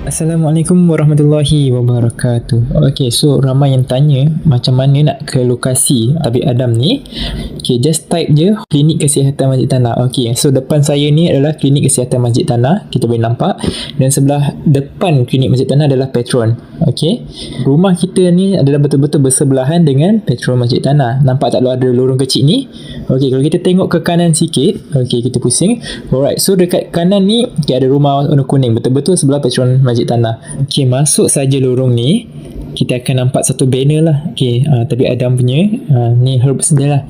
Assalamualaikum warahmatullahi wabarakatuh. Okay, so ramai yang tanya macam mana nak ke lokasi Tabib Adam ni. Okay, just type je Klinik Kesihatan Masjid Tanah. Okay, so depan saya ni adalah Klinik Kesihatan Masjid Tanah. Kita boleh nampak. Dan sebelah depan Klinik Masjid Tanah adalah Petron. Okay, rumah kita ni adalah betul-betul bersebelahan dengan Petron Masjid Tanah. Nampak tak ada lorong kecil ni? Okay, kalau kita tengok ke kanan sikit. Okay, kita pusing. Alright, so dekat kanan ni okay, ada rumah warna kuning. Betul-betul sebelah Petron Masjid Tanah. Okay, masuk saja lorong ni, kita akan nampak satu banner lah. Okay, Tabib Adam punya. Ni herbs dia lah.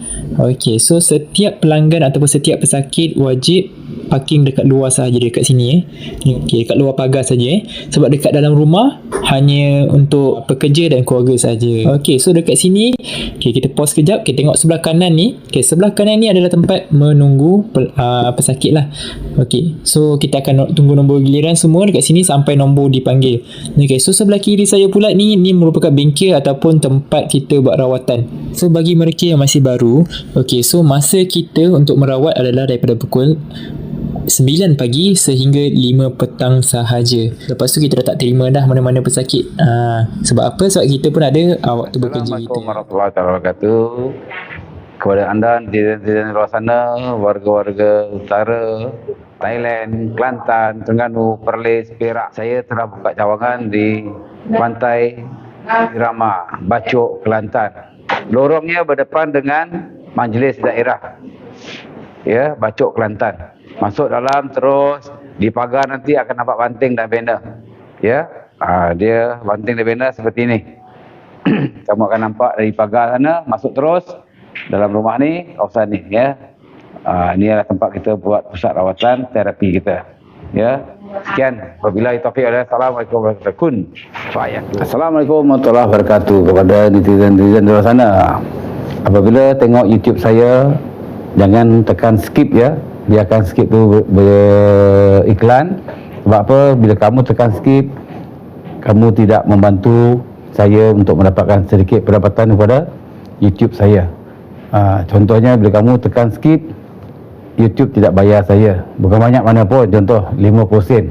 Okay, so setiap pelanggan ataupun setiap pesakit wajib parking dekat luar sahaja dekat sini. Okay, dekat luar pagar saja. Sebab dekat dalam rumah hanya untuk pekerja dan keluarga saja. Okay, so dekat sini okay, kita pause kejap. Kita tengok sebelah kanan ni. Okay, sebelah kanan ni adalah tempat menunggu pesakit lah. Okay, so kita akan tunggu nombor giliran semua dekat sini sampai nombor dipanggil. Okay, so sebelah kiri saya pula ni merupakan bengkel ataupun tempat kita buat rawatan. So bagi mereka yang masih baru, okay, so masa kita untuk merawat adalah daripada pukul 9 pagi sehingga 5 petang sahaja. Lepas tu kita dah tak terima dah mana-mana pesakit. Sebab apa? Sebab kita pun ada waktu bekerja kita. Assalamualaikum warahmatullahi wabarakatuh. Kepada anda di luar sana, warga-warga utara, Thailand, Kelantan, Terengganu, Perlis, Perak. Saya telah buka cawangan di Pantai Irama, Bacok, Kelantan. Lorongnya berdepan dengan Majlis Daerah. Ya, Bacok, Kelantan. Masuk dalam terus di pagar nanti akan nampak banting dan banner. Ya, dia banting dan banner seperti ini. Kamu akan nampak dari pagar sana, masuk terus dalam rumah ni, kawasan ni. Ya, ini adalah tempat kita buat pusat rawatan terapi kita. Ya, sekian. Wabillahi taufiq. Assalamualaikum warahmatullahi wabarakatuh. Assalamualaikum warahmatullahi wabarakatuh kepada netizen-netizen di luar sana. Apabila tengok YouTube saya, jangan tekan skip ya. Biarkan skip tu beriklan. Sebab apa? Bila kamu tekan skip, kamu tidak membantu saya untuk mendapatkan sedikit pendapatan kepada YouTube saya. Contohnya bila kamu tekan skip, YouTube tidak bayar saya. Bukan banyak mana pun, contoh 50 sen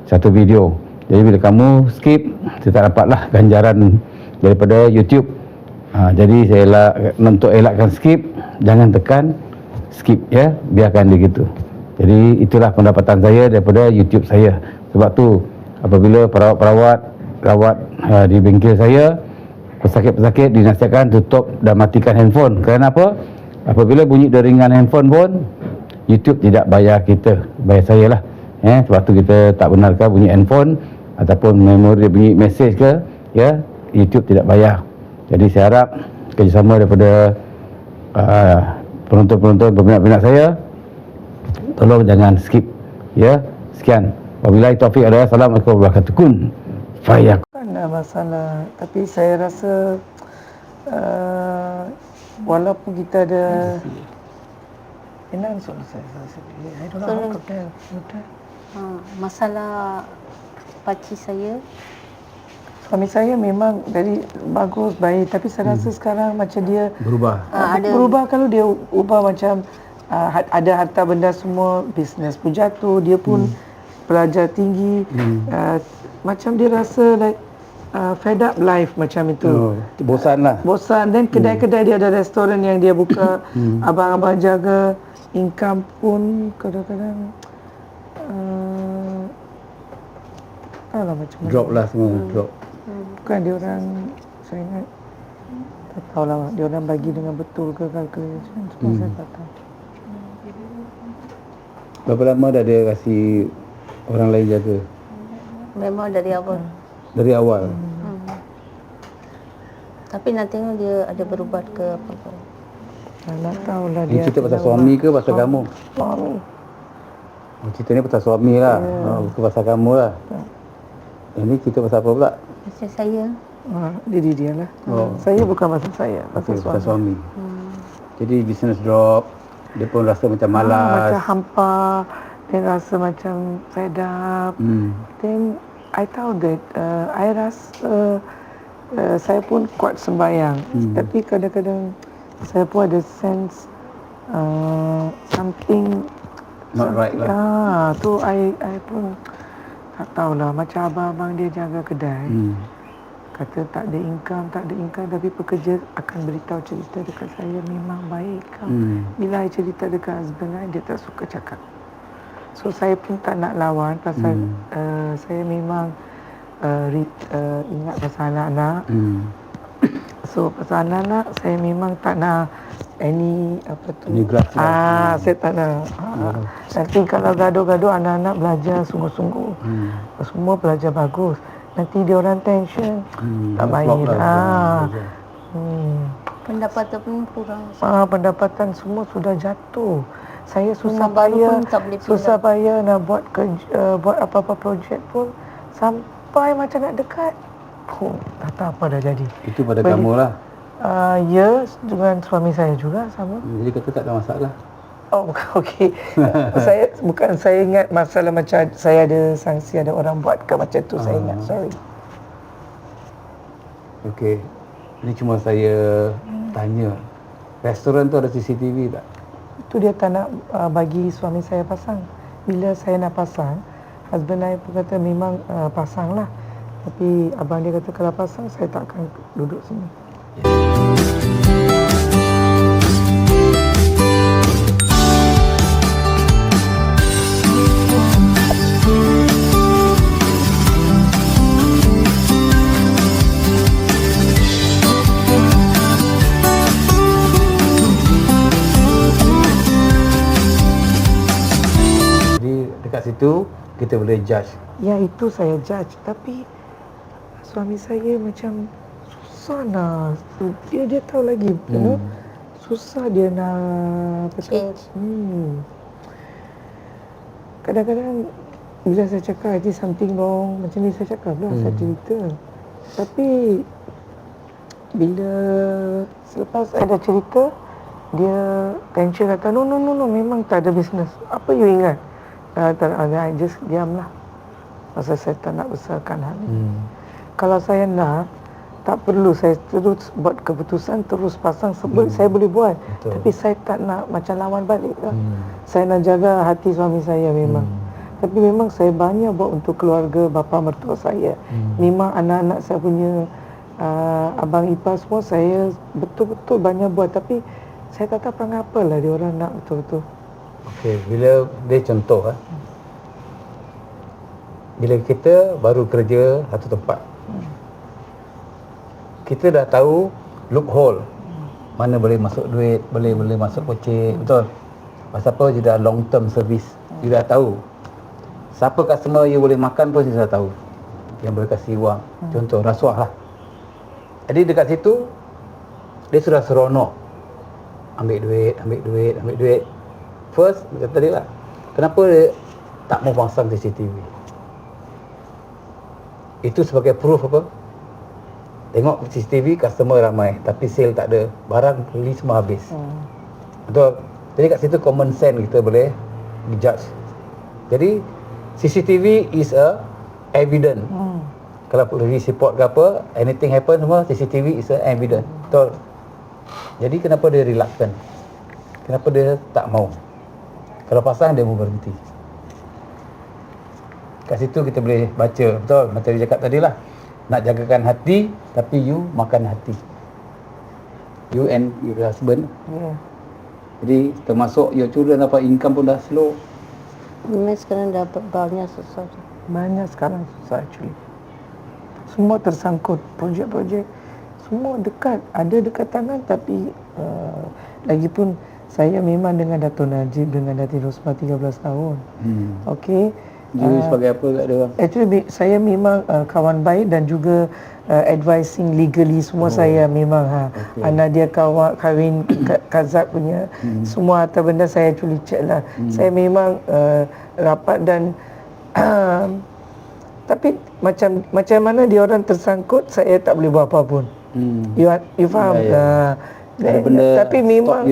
satu video. Jadi bila kamu skip, saya tak dapatlah ganjaran daripada YouTube. Jadi saya untuk elakkan skip, jangan tekan skip ya, biarkan dia gitu. Jadi itulah pendapatan saya daripada YouTube saya. Sebab tu apabila perawat-perawat rawat di bengkel saya, pesakit-pesakit dinasihatkan tutup dan matikan handphone. Kerana apa? Apabila bunyi deringan handphone pun YouTube tidak bayar kita, bayar saya lah. Sebab tu kita tak benarkan bunyi handphone ataupun memori bunyi mesej ke, ya, YouTube tidak bayar. Jadi saya harap kerjasama daripada penonton-penonton, peminat-peminat saya, tolong jangan skip ya. Sekian. Wabillahi taufiq. Assalamualaikum warahmatullahi wabarakatuh. Kun fayakun. Bukan masalah, tapi saya rasa walaupun kita ada masalah pakcik saya, suami saya memang dari bagus, baik, tapi saya rasa sekarang macam dia Berubah. berubah. Kalau dia ubah macam ada harta benda semua, bisnes pun jatuh, dia pun pelajar tinggi, macam dia rasa like fed up life macam itu. Bosan lah. Bosan. Dan kedai-kedai dia ada restoran yang dia buka, abang-abang jaga, income pun kadang-kadang macam Drop lah semua, drop. Bukan dia orang, saya ingat tak tahulah dia orang bagi dengan betul ke calculation, semua saya tak tahu. Berapa lama dah dia kasi orang lain jaga? memang dari awal. Dari awal. Tapi nak tengok dia ada berubah ke apa ke. Tak tahulah Ini dia. cerita pasal suami ke pasal kamu? Suami. Cerita ni pasal suami lah, bukan pasal kamu lah. Ini cerita pasal apa pula? Macam saya. Diri dia lah. Saya bukan pasal saya, pasal Okey, suami. pasal suami. Jadi business drop, dia pun rasa macam malas. Macam hampa, dia rasa macam fed up. Then I tahu that I rasa saya pun kuat sembahyang. Tapi kadang-kadang saya pun ada sense something Not right lah. tu I pun tak tahulah, macam abang-abang dia jaga kedai. Kata tak ada income, tapi pekerja akan beritahu cerita dekat saya, memang baik kau. Bila saya cerita dekat husband saya, dia tak suka cakap. So saya pun tak nak lawan pasal saya memang ingat pasal anak-anak. So pasal anak-anak saya memang tak nak any apa tu. Saya tak nak. Nanti kalau gaduh-gaduh anak-anak belajar sungguh-sungguh. Semua belajar bagus. Nanti dia orang tension. Tak baik. Pendapatan pun kurang. Pendapatan semua sudah jatuh. Saya susah Rumah baru payah, pun tak boleh pindah. nak buat kerja, buat apa-apa projek pun sampai macam nak dekat. Tak tahu apa dah jadi. Itu pada kamu lah. Ya, dengan suami saya juga sama. Jadi kata tak ada masalah. Oh, okey. saya ingat masalah macam saya ada sanksi, ada orang buat ke macam tu, saya ingat. Sorry. Okey. Ini cuma saya tanya. Restoran tu ada CCTV tak? Itu dia tak nak bagi suami saya pasang. Bila saya nak pasang, husband saya pun kata memang pasang lah. Tapi abang dia kata kalau pasang, saya tak akan duduk sini. Dekat situ kita boleh judge. Ya, itu saya judge. Tapi suami saya macam susah nak. Dia tahu lagi. You know? Susah dia nak Change. Kadang-kadang bila saya cakap I think something wrong, macam ni saya cakap lah, saya cerita. Tapi bila selepas saya dah cerita, dia tension kata no, memang tak ada business. Apa you ingat? I just diam lah. Pasal saya tak nak besarkan hal ni. Kalau saya nak, tak perlu saya terus buat keputusan, terus pasang sebab saya boleh buat. Betul. Tapi saya tak nak macam lawan balik lah. Saya nak jaga hati suami saya memang. Tapi memang saya banyak buat untuk keluarga bapa mertua saya. Memang anak-anak saya punya abang ipar semua saya betul-betul banyak buat. Tapi saya tak tahu apa lah dia orang nak betul-betul. Okey, bila dia contoh bila kita baru kerja satu tempat, kita dah tahu loophole, mana boleh masuk duit, boleh masuk kocek, betul? Pasal apa, you dah long term service, you dah tahu siapa customer you boleh makan pun you dah tahu, yang boleh kasih wang. Contoh rasuah lah. Jadi dekat situ dia sudah seronok ambil duit. First, macam tadi lah, kenapa dia tak mau pasang CCTV? Itu sebagai proof apa? Tengok CCTV, customer ramai, tapi sale tak ada. Barang beli semua habis. Betul? Jadi kat situ common sense kita boleh judge. Jadi, CCTV is a evidence. Kalau police report ke apa, anything happen semua, CCTV is a evidence. Betul? Jadi, kenapa dia reluctant? Kenapa dia tak mau? Kalau pasang dia mau berhenti. Kat situ kita boleh baca, betul? Macam dia cakap tadi lah. Nak jagakan hati, tapi you makan hati. You and your husband. Jadi termasuk your children dapat income pun dah slow. Memang sekarang dapat banyak susah. Banyak sekarang susah actually. Semua tersangkut. Projek-projek semua dekat. Ada dekat tangan tapi lagipun saya memang dengan Dato' Najib, dengan Datin Rosmah 13 tahun. Okey. You sebagai apa kat dia orang? Actually saya memang kawan baik dan juga advising legally semua saya memang anak dia kahwin Kazak punya semua harta benda saya actually check lah. Saya memang rapat dan tapi macam mana dia orang tersangkut saya tak boleh buat apa pun. You faham? Tapi memang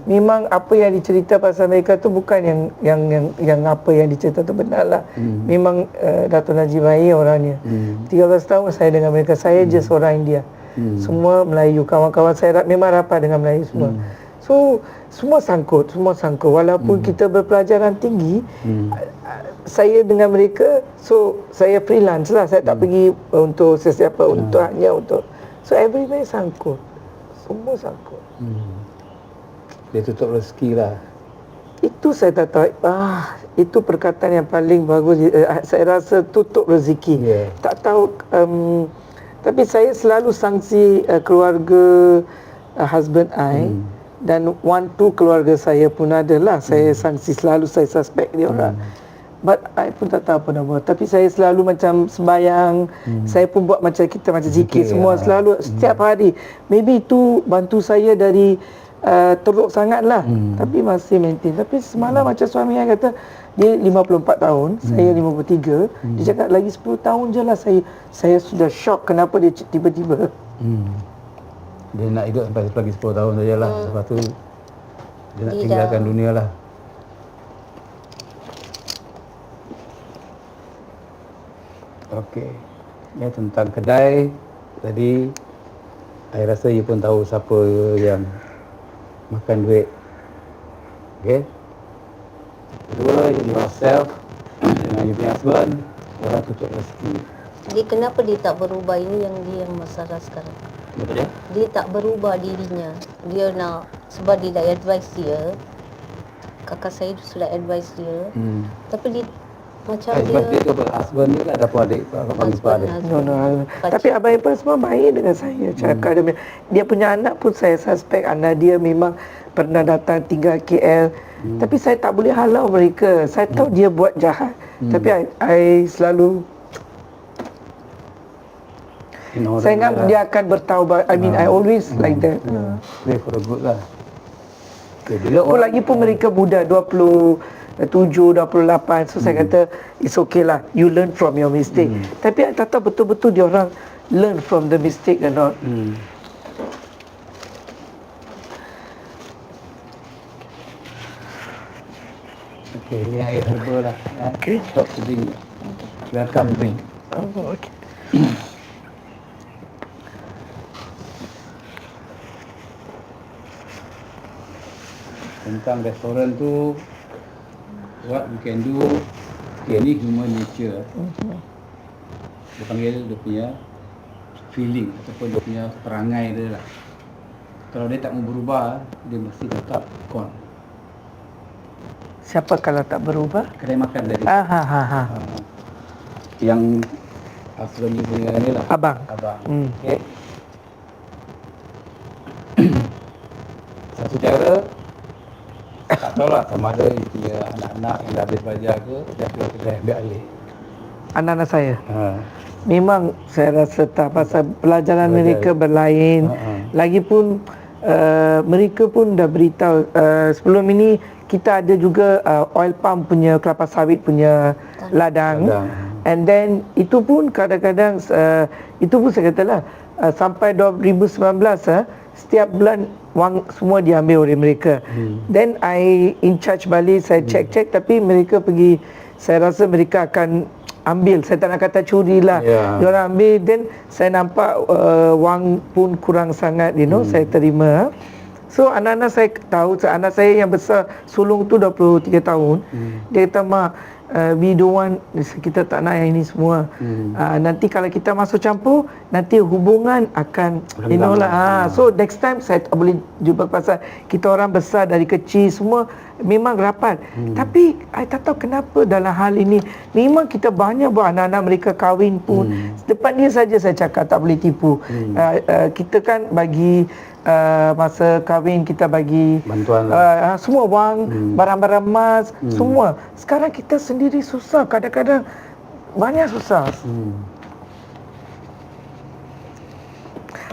memang apa yang dicerita pasal mereka tu bukan yang apa yang dicerita tu benar lah. Memang Dato' Najib baik orangnya. 13 tahun saya dengan mereka, saya just orang India. Semua Melayu, kawan-kawan saya memang rapat dengan Melayu semua. So semua sangkut. Walaupun kita berpelajaran tinggi, saya dengan mereka, so saya freelance lah. Saya tak pergi untuk sesiapa, untuk hanya untuk. So everywhere sangkut. Semua sangkut. Dia tutup rezeki lah. Itu saya tak tahu. Itu perkataan yang paling bagus. Saya rasa tutup rezeki. Tak tahu. Tapi saya selalu sangsi keluarga husband I dan one two keluarga saya pun adalah. Saya sangsi selalu, saya suspect dia orang. But I pun tak tahu apa nak buat. Tapi saya selalu macam sembayang. Saya pun buat macam kita macam zikir semua selalu setiap hari. Maybe itu bantu saya dari teruk sangat lah. Tapi masih maintain. Tapi semalam macam suami saya kata, dia 54 tahun, saya 53. Dia cakap lagi 10 tahun je lah. Saya sudah shock kenapa dia tiba-tiba. Dia nak hidup sampai lagi 10 tahun saja lah. Lepas tu dia nak tinggalkan dunia lah. Okey. Ya, tentang kedai tadi, saya rasa you pun tahu siapa yang makan duit. Okey. Kedua, yourself dengan you punya husband, orang tutup rezeki. Dia kenapa dia tak berubah, ini yang dia masalah sekarang. Betul dia? Dia tak berubah dirinya. Dia nak, sebab dia dah advise dia. Kakak saya sudah advise dia. Tapi dia macam Dia tu husband dia kan ada pun adik, abang ipar dia. No. Tapi abang ipar semua baik dengan saya. Cakap dia punya anak pun saya suspect anak dia memang pernah datang tinggal KL. Tapi saya tak boleh halau mereka. Saya tahu dia buat jahat. Tapi I selalu saya ingat dia akan bertaubat. I mean, I always like that. Pray for the good lah. Okay, Lagi pun mereka muda, 27, 28. So saya kata, it's okay lah. You learn from your mistake. Tapi I tak tahu betul-betul dia orang learn from the mistake or not. Okay, ni air herbal lah. Okay. Stop to drink. Welcome drink. Oh, okay. Tentang restoran tu, what we can do, okay, ni human nature. Dia panggil dia punya feeling ataupun dia punya perangai dia lah. Kalau dia tak mau berubah, dia mesti tetap con. Siapa kalau tak berubah? Kedai makan tadi. Yang husband you punya ni lah. Abang. Okay. Satu cara, tak tahulah sama ada you punya anak-anak yang dah habis belajar ke, dia keluar kedai ambil alih. Anak-anak saya. Memang saya rasa tak, pasal pelajaran mereka berlain. Lagipun mereka pun dah beritahu sebelum ini kita ada juga oil palm punya, kelapa sawit punya ladang. And then itu pun kadang-kadang itu pun saya katalah sampai 2019 setiap bulan wang semua diambil oleh mereka. Then I in charge balik, saya check tapi mereka pergi, saya rasa mereka akan ambil, saya tak nak kata curi lah. Diorang ambil, then saya nampak wang pun kurang sangat, saya terima. So anak-anak saya tahu, anak saya yang besar sulung tu 23 tahun. Dia kata, "Mak, we don't want, kita tak nak yang ini semua. Nanti kalau kita masuk campur, nanti hubungan akan lah. So next time saya tak boleh jumpa, pasal kita orang besar dari kecil semua memang rapat. Tapi I tak tahu kenapa dalam hal ini memang kita banyak buat anak-anak mereka kahwin pun. Depan dia saja saya cakap tak boleh tipu. Kita kan bagi masa kahwin kita bagi bantuan lah. semua wang, barang-barang emas, semua. Sekarang kita sendiri susah, kadang-kadang banyak susah.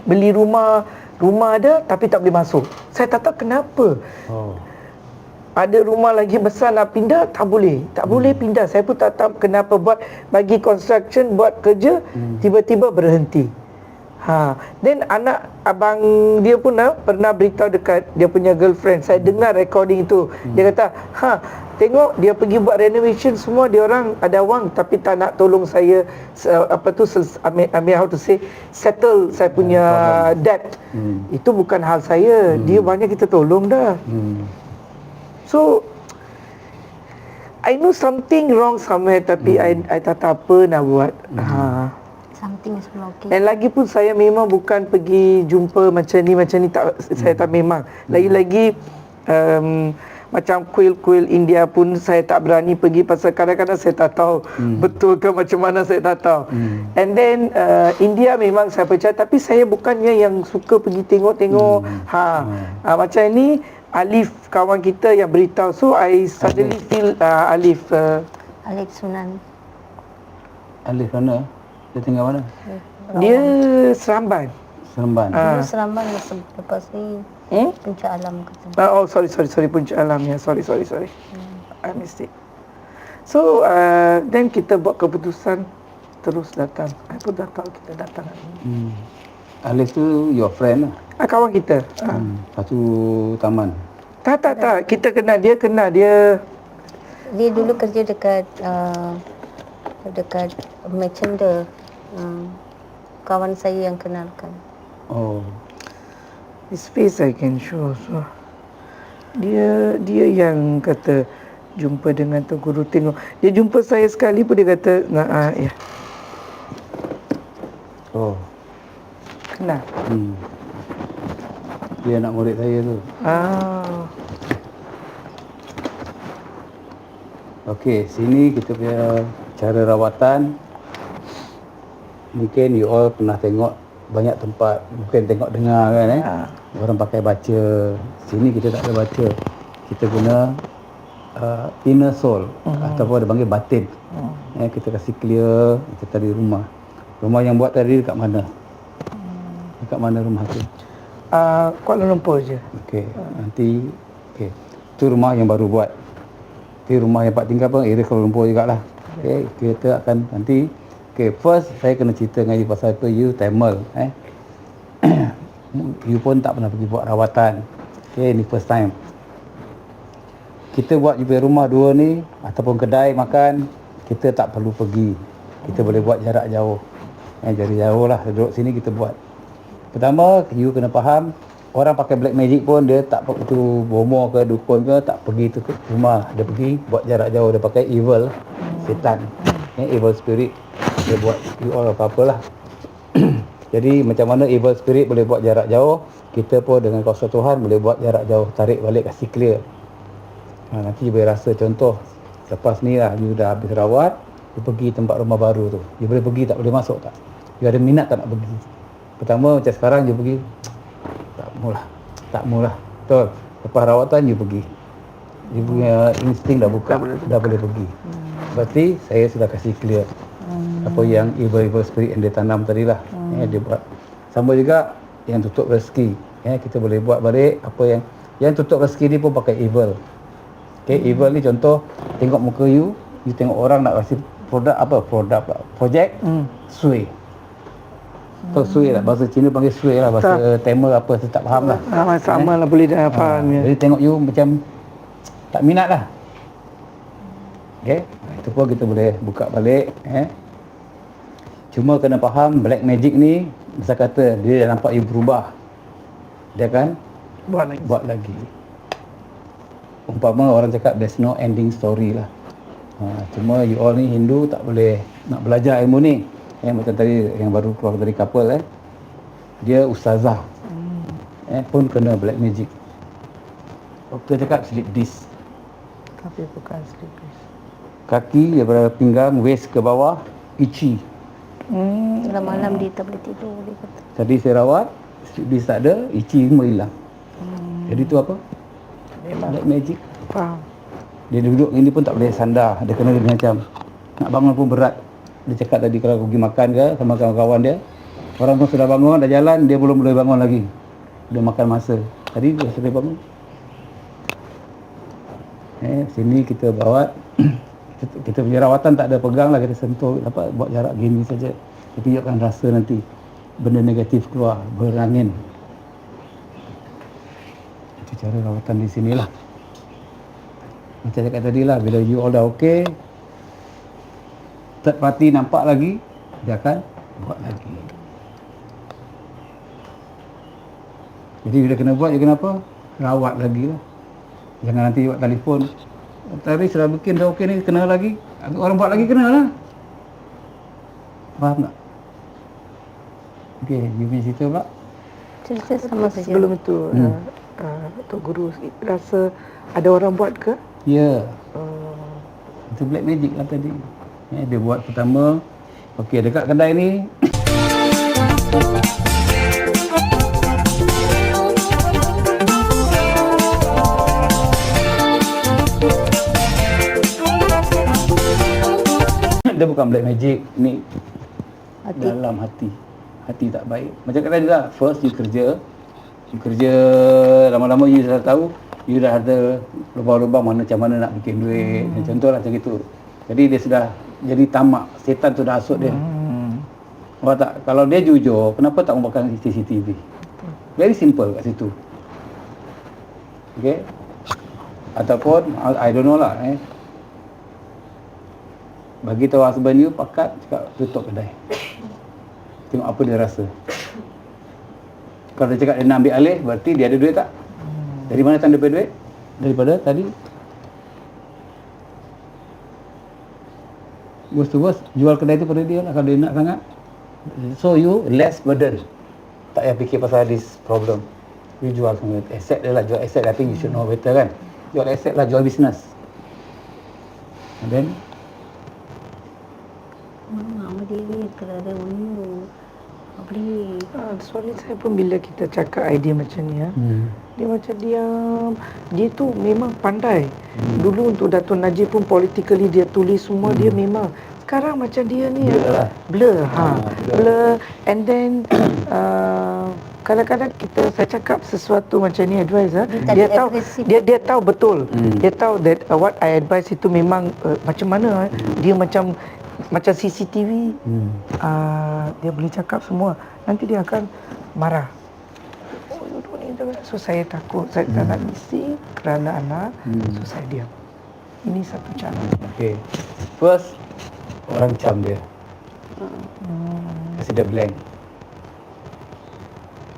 Beli rumah ada tapi tak boleh masuk. Saya tak tahu kenapa. Ada rumah lagi besar nak pindah, tak boleh pindah. Saya pun tak tahu kenapa, buat bagi construction, buat kerja, tiba-tiba berhenti. Then anak abang dia pun pernah beritahu dekat dia punya girlfriend. Saya dengar recording itu. Dia kata, tengok dia pergi buat renovation semua, dia orang ada wang tapi tak nak tolong saya how to say, settle saya punya debt. Itu bukan hal saya. Dia banyak kita tolong dah. So I know something wrong somewhere, tapi I tak tahu apa nak buat. Something is blocking. Dan lagi pun saya memang bukan pergi jumpa macam ni tak, saya tak memang. Lagi-lagi macam kuil-kuil India pun saya tak berani pergi pasal kadang-kadang saya tak tahu betul ke macam mana, saya tak tahu. And then India memang saya percaya, tapi saya bukannya yang suka pergi tengok-tengok. Macam ni Alif kawan kita yang beritahu, so I suddenly feel Alif Sunan. Alif mana? Dia tinggal mana? dia Seremban. Dulu Seremban lepas ni Puncak Alam kata. Sorry Puncak Alam ya. Sorry. I missed it. So then kita buat keputusan terus datang. I pun dah tahu kita datang hari ni. Alif tu your friend lah? Kawan kita. Satu taman? Tak. Kita kenal. Dia Dia dulu kerja dekat Merchandise. Kawan saya yang kenalkan. his face I can show. So dia yang kata jumpa dengan tu guru, tengok. Dia jumpa saya sekali pun dia kata ya. Kenal. Dia anak murid saya tu. Okey, sini kita punya cara rawatan. Mungkin you all pernah tengok banyak tempat, mungkin tengok dengar kan orang pakai baca. Sini kita tak ada baca. Kita guna inner soul ataupun ada panggil batin. Kita kasih clear kita tadi rumah. Rumah yang buat tadi dekat mana? Dekat mana rumah tu? Kuala Lumpur je. Okey, nanti tu rumah yang baru buat. Di rumah yang Pak tinggal pun area Kuala Lumpur jugalah. Okey, kita akan nanti first saya kena cerita dengan you pasal apa you Tamil you pun tak pernah pergi buat rawatan. Ni first time. Kita buat you punya rumah dua ni ataupun kedai makan, kita tak perlu pergi. Kita boleh buat jarak jauh. Jarak jauh lah, duduk sini kita buat. Pertama, you kena faham, orang pakai black magic pun dia tak tu bomoh ke dukun ke, tak pergi tu ke rumah, dia pergi buat jarak jauh, dia pakai evil, setan, evil spirit, dia buat you all apa-apalah. Jadi macam mana evil spirit boleh buat jarak jauh, kita pun dengan kuasa Tuhan boleh buat jarak jauh, tarik balik, kasih clear. Nanti you boleh rasa contoh, lepas ni lah you dah habis rawat, you pergi tempat rumah baru tu, you boleh pergi tak boleh masuk tak? You ada minat tak nak pergi? Pertama macam sekarang you pergi, tak maulah. Betul. Lepas rawatan you pergi, you punya insting dah buka, dah boleh pergi. Berarti saya sudah kasih clear apa yang evil spirit yang dia tanam tadi lah. Dia buat. Sama juga yang tutup rezeki. Kita boleh buat balik apa yang tutup rezeki ni pun pakai evil. Evil ni contoh, tengok muka you tengok orang nak kasih projek, sui. Tahu sui lah, bahasa Cina panggil sui lah, bahasa Tamil apa saya tak faham lah. Sama lah, boleh dah faham ya. Jadi tengok you macam tak minat lah. Itu pun kita boleh buka balik. Cuma kena faham black magic ni, misal kata dia dah nampak you berubah, dia akan buat lagi. Umpama orang cakap there's no ending story lah. Cuma you all ni Hindu tak boleh nak belajar ilmu ni. Macam tadi yang baru keluar dari couple dia ustazah, pun kena black magic. Doktor cakap slip disc, Tapi bukan slip disc. kaki daripada pinggang waist ke bawah itchy. Malam-malam dia tak boleh tidur, dia kata. Tadi saya rawat, slip disc tak ada, itchy semua hilang. Jadi tu apa? Black magic. Faham. Dia duduk ini pun tak boleh sandar, dia kena macam nak bangun pun berat. Dia cakap tadi kalau pergi makan ke sama kawan-kawan dia, orang pun sudah bangun, dah jalan, dia belum boleh bangun lagi. Dia makan masa. Tadi dia sudah bangun. Sini kita bawa kita punya rawatan tak ada pegang lah, kita sentuh, dapat buat jarak gini saja. Dia tunjukkan rasa nanti. benda negatif keluar, berangin. Itu cara rawatan di sinilah. Macam cakap tadi lah, bila you all dah okey, third party nampak lagi, dia akan buat lagi. Jadi bila kena buat, you kena apa? Rawat lagi lah. Jangan nanti buat telefon, tadi sudah bikin dah okey ni, kena lagi. Orang buat lagi, kena lah. Faham tak? Okey, you punya cerita pula? Cerita sama saja. Sebelum itu, Tok Guru rasa ada orang buat ke? Ya. Itu black magic lah tadi. Dia buat pertama, okey dekat kedai ni. Dia bukan black magic, ni dalam hati. Hati tak baik. Macam kata dia lah, first you kerja, lama-lama you dah tahu, you dah ada lubang-lubang macam mana nak bikin duit. Contohlah macam itu. Jadi dia sudah jadi tamak, setan tu dah hasut dia. Nampak tak? Kalau dia jujur, kenapa tak membakar CCTV? Very simple kat situ. Okay? Ataupun, I don't know lah. Bagi tahu husband you, pakat, cakap tutup kedai. Tengok apa dia rasa. Kalau dia cakap dia nak ambil alih, berarti dia ada duit tak? Dari mana tanda dapat duit? Daripada tadi. Worst to worst, jual kedai tu pada dia lah kalau dia nak sangat. So you less burden. Tak payah fikir pasal this problem. You jual semua aset dia lah, jual aset. I think you should know better kan. Jual aset lah, jual business. And then Mama dia kalau ada unu boleh. Soalnya saya pun bila kita cakap idea macam ni, dia macam diam. Dia tu memang pandai. Dulu untuk Dato' Najib pun politically dia tulis semua, dia memang. Sekarang macam dia ni blur. Blur. And then kadang-kadang saya cakap sesuatu macam ni advice, dia tahu dia tahu betul. Dia tahu that what I advise itu memang macam mana dia macam CCTV. Dia boleh cakap semua. Nanti dia akan marah. Oh, you don't need that. So saya takut, saya tak nak misi kerana anak. So saya diam. Ini satu cara. okay. First, orang cam dia. Kasi dia blank.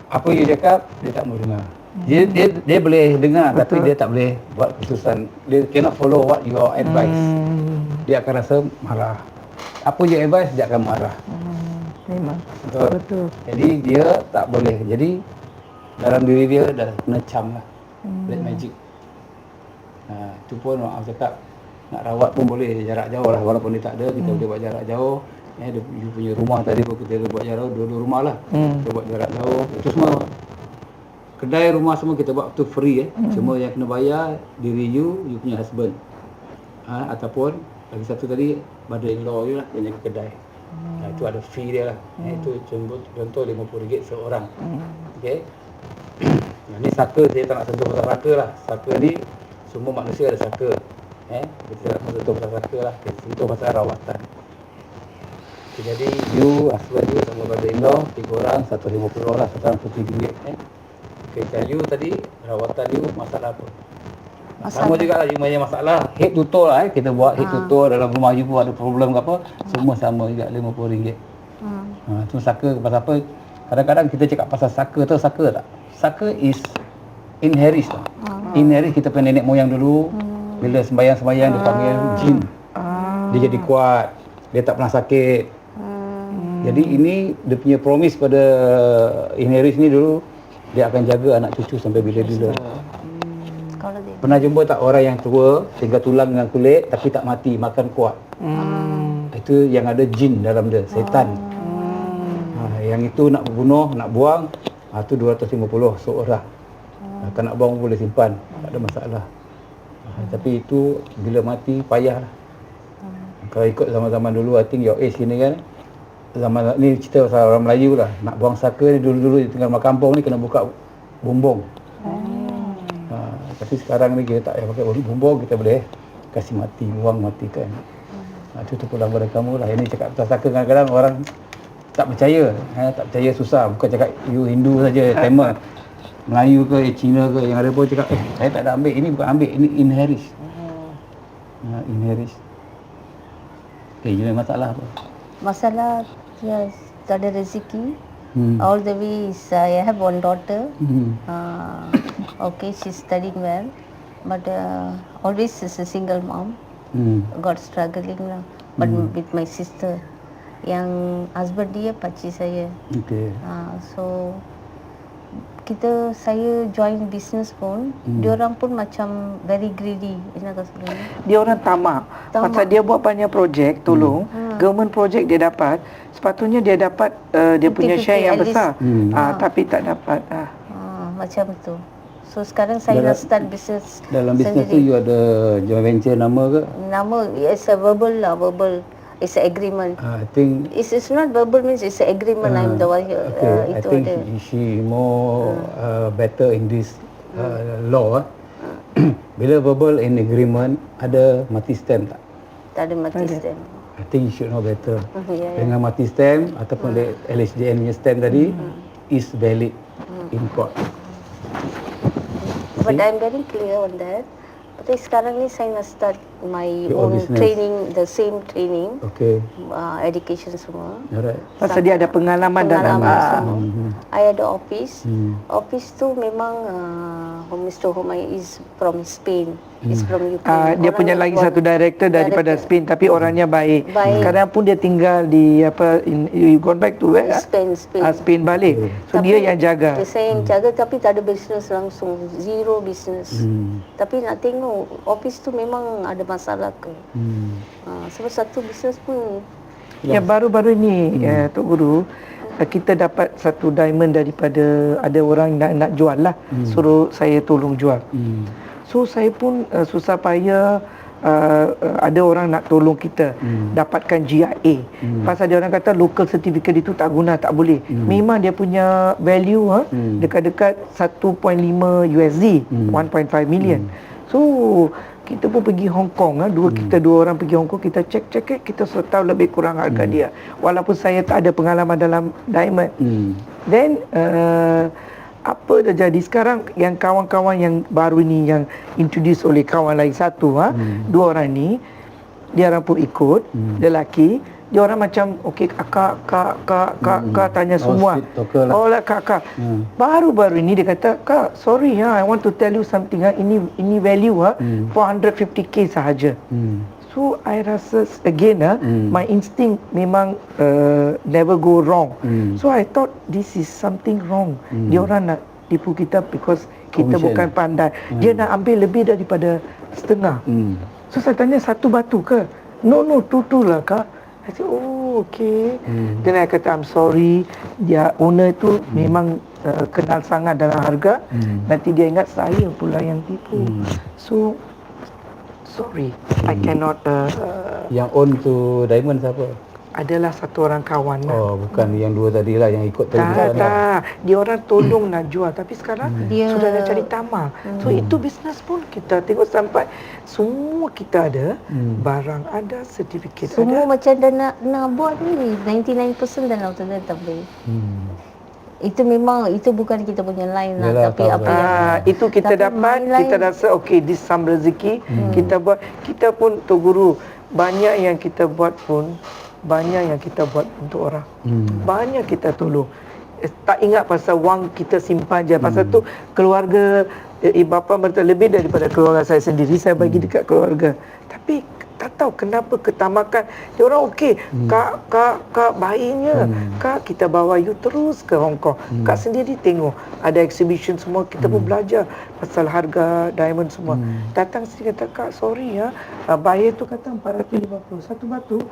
Apa you cakap, dia tak mau dengar. Dia boleh dengar. Betul. Tapi dia tak boleh buat keputusan. Dia cannot follow what your advice. Dia akan rasa marah. Apa you advice, dia akan marah. Memang. Betul. Jadi dia tak boleh. Jadi dalam diri dia dah kena cam lah. Black magic. Itu pun maaf cakap, nak rawat pun boleh jarak jauh lah. Walaupun dia tak ada, kita boleh buat jarak jauh. Dia punya rumah tadi pun kita buat jarak jauh. Dua-dua rumah lah. Kita buat jarak jauh. Itu semua kedai, rumah semua kita buat tu free. Cuma yang kena bayar diri you punya husband. Ataupun lagi satu tadi, mother-in-law you lah yang jaga kedai. Itu ada fee dia lah. Itu contoh RM50 seorang. Okay. Ini saka, saya tak nak sentuh pasal saka lah. Saka ni semua manusia ada saka. Kita tak nak sentuh pasal saka lah. Kita sentuh pasal rawatan. Jadi you, husband you sama mother-in-law, 3 orang, RM150 lah, satu orang RM50. Okay, macam you tadi, rawatan you masalah apa? Sama juga lah, you punya masalah head to toe lah. Kita buat head to toe dalam rumah you pun ada problem ke apa, semua sama juga RM50. Tu saka pasal apa? Kadang-kadang kita cakap pasal saka, tahu saka tak? Saka is inherit tau. Inherit kita punya nenek moyang dulu. Bila sembahyang-sembahyang dia panggil jin. Dia jadi kuat, dia tak pernah sakit. Jadi ini dia punya promise pada inherit ni dulu, dia akan jaga anak cucu sampai bila-bila. Pernah jumpa tak orang yang tua, tinggal tulang dengan kulit tapi tak mati, makan kuat? Itu yang ada jin dalam dia, setan. Yang itu nak bunuh, nak buang, itu 250 seorang. Tak nak buang boleh simpan, tak ada masalah. Tapi itu bila mati payah lah. Kalau ikut zaman-zaman dulu, I think your age ni kan, zaman ni cerita pasal orang Melayu lah, nak buang saka ni dulu-dulu di tengah rumah kampung ni kena buka bumbung. Tapi sekarang ni kita tak payah pakai bumbung, kita boleh kasih mati, buang matikan. Itu tu pulang pada kamu lah. Ini cakap pasal saka, kadang-kadang orang tak percaya. Tak percaya susah. Bukan cakap you Hindu saja, Tamil. Melayu ke, Cina ke, yang ada pun cakap, saya tak ada ambil. Ini bukan ambil, ini inherit. Inherit. Jadi masalah apa? Masalah ya tak ada rezeki. All the way is I have one daughter. Okay, she's studying well, but always is a single mom. Got struggling lah. But with my sister, yang husband dia pakcik saya. Okay. So saya join business pun, dia orang pun macam very greedy. Dia orang tamak. Pasal dia buat banyak projek, tolong. Government projek dia dapat. Sepatutnya dia dapat dia punya 50-50 share yang at least. besar. Tapi tak dapat. Macam tu. So sekarang saya nak start business Dalam bisnes tu you ada joint venture nama ke? Nama it's a verbal lah, verbal. It's an agreement. I think It's not verbal means it's an agreement. I'm the one here. okay, I Itu think ada. she more better in this law. Bila verbal in agreement ada mati stamp tak? Tak ada mati stamp. I think you should know better. Yeah. Dengan mati stamp ataupun LHDN punya stamp tadi is valid in court. But I'm very clear on that. Tapi sekarang ni saya nak start my Your own business. training, the same training, Okay. education semua. Alright. Pasal dia ada pengalaman dalam semua. I ada office. Office tu memang Mr. Homai is from Spain. Is from UK. dia punya Orang lagi buat satu director daripada director. Spain, tapi orangnya baik. Baik. Sekarang pun dia tinggal di you gone back to where? Spain. Spain balik. So dia yang jaga. Saya yang jaga tapi tak ada business langsung. Zero business. Tapi nak tengok office tu memang ada masalah ke. Sebab satu business pun Yang baru-baru ni Tok Guru, kita dapat satu diamond daripada ada orang nak jual lah. Suruh saya tolong jual. So saya pun susah payah ada orang nak tolong kita dapatkan GIA. Pasal dia orang kata local certificate itu tak guna, tak boleh. Memang dia punya value dekat-dekat 1.5 USD, 1.5 million. So kita pun pergi Hong Kong, kita dua orang pergi Hong Kong, kita cek kita sudah tahu lebih kurang harga dia. Walaupun saya tak ada pengalaman dalam diamond. Then apa dah jadi sekarang yang kawan-kawan yang baru ni yang introduce oleh kawan lain satu, dua orang ni dia orang pun ikut, lelaki. Dia orang macam okey kak tanya semua. Oh lah kak. Baru-baru ini dia kata, "Kak, sorry I want to tell you something ini value 450k sahaja." So I rasa again my instinct memang never go wrong. So I thought this is something wrong. Dia orang nak tipu kita because kita Commission. bukan pandai. Dia nak ambil lebih daripada setengah. So saya tanya, satu batu ke? No, tu lah kak. I said, oh okay. Then I kata, I'm sorry. Dia owner tu memang kenal sangat dalam harga. Nanti dia ingat saya pula yang tipu. So sorry, I cannot. Yang own tu diamond siapa? Adalah satu orang kawan lah. Oh, bukan yang dua tadi lah yang ikut tadi. Tak. Dia orang tolong nak jual. Tapi sekarang Dia- sudah nak cari tamak. So itu bisnes pun kita tengok sampai semua kita ada. Barang ada, sertifikat semua ada. macam dah nak buat ni. 99% dah nak tuan tak boleh. Itu memang, itu bukan kita punya line lah. Yalah, Tapi tahu apa lah. yang Itu kita Tapi dapat, my kita line- rasa okay, this some rezeki. Kita buat, kita pun Tok Guru, banyak yang kita buat pun, banyak yang kita buat untuk orang. Banyak kita tolong. Tak ingat pasal wang kita simpan je. Pasal tu keluarga, bapa mertua lebih daripada keluarga saya sendiri, saya bagi dekat keluarga. Tapi tak tahu kenapa ketamakan. Dia orang okey, kak baiknya. Kak, kita bawa you terus ke Hong Kong. Kak sendiri tengok ada exhibition semua, kita pun belajar pasal harga diamond semua. Datang sini kata, "Kak, sorry bayar tu kata 450. Satu batu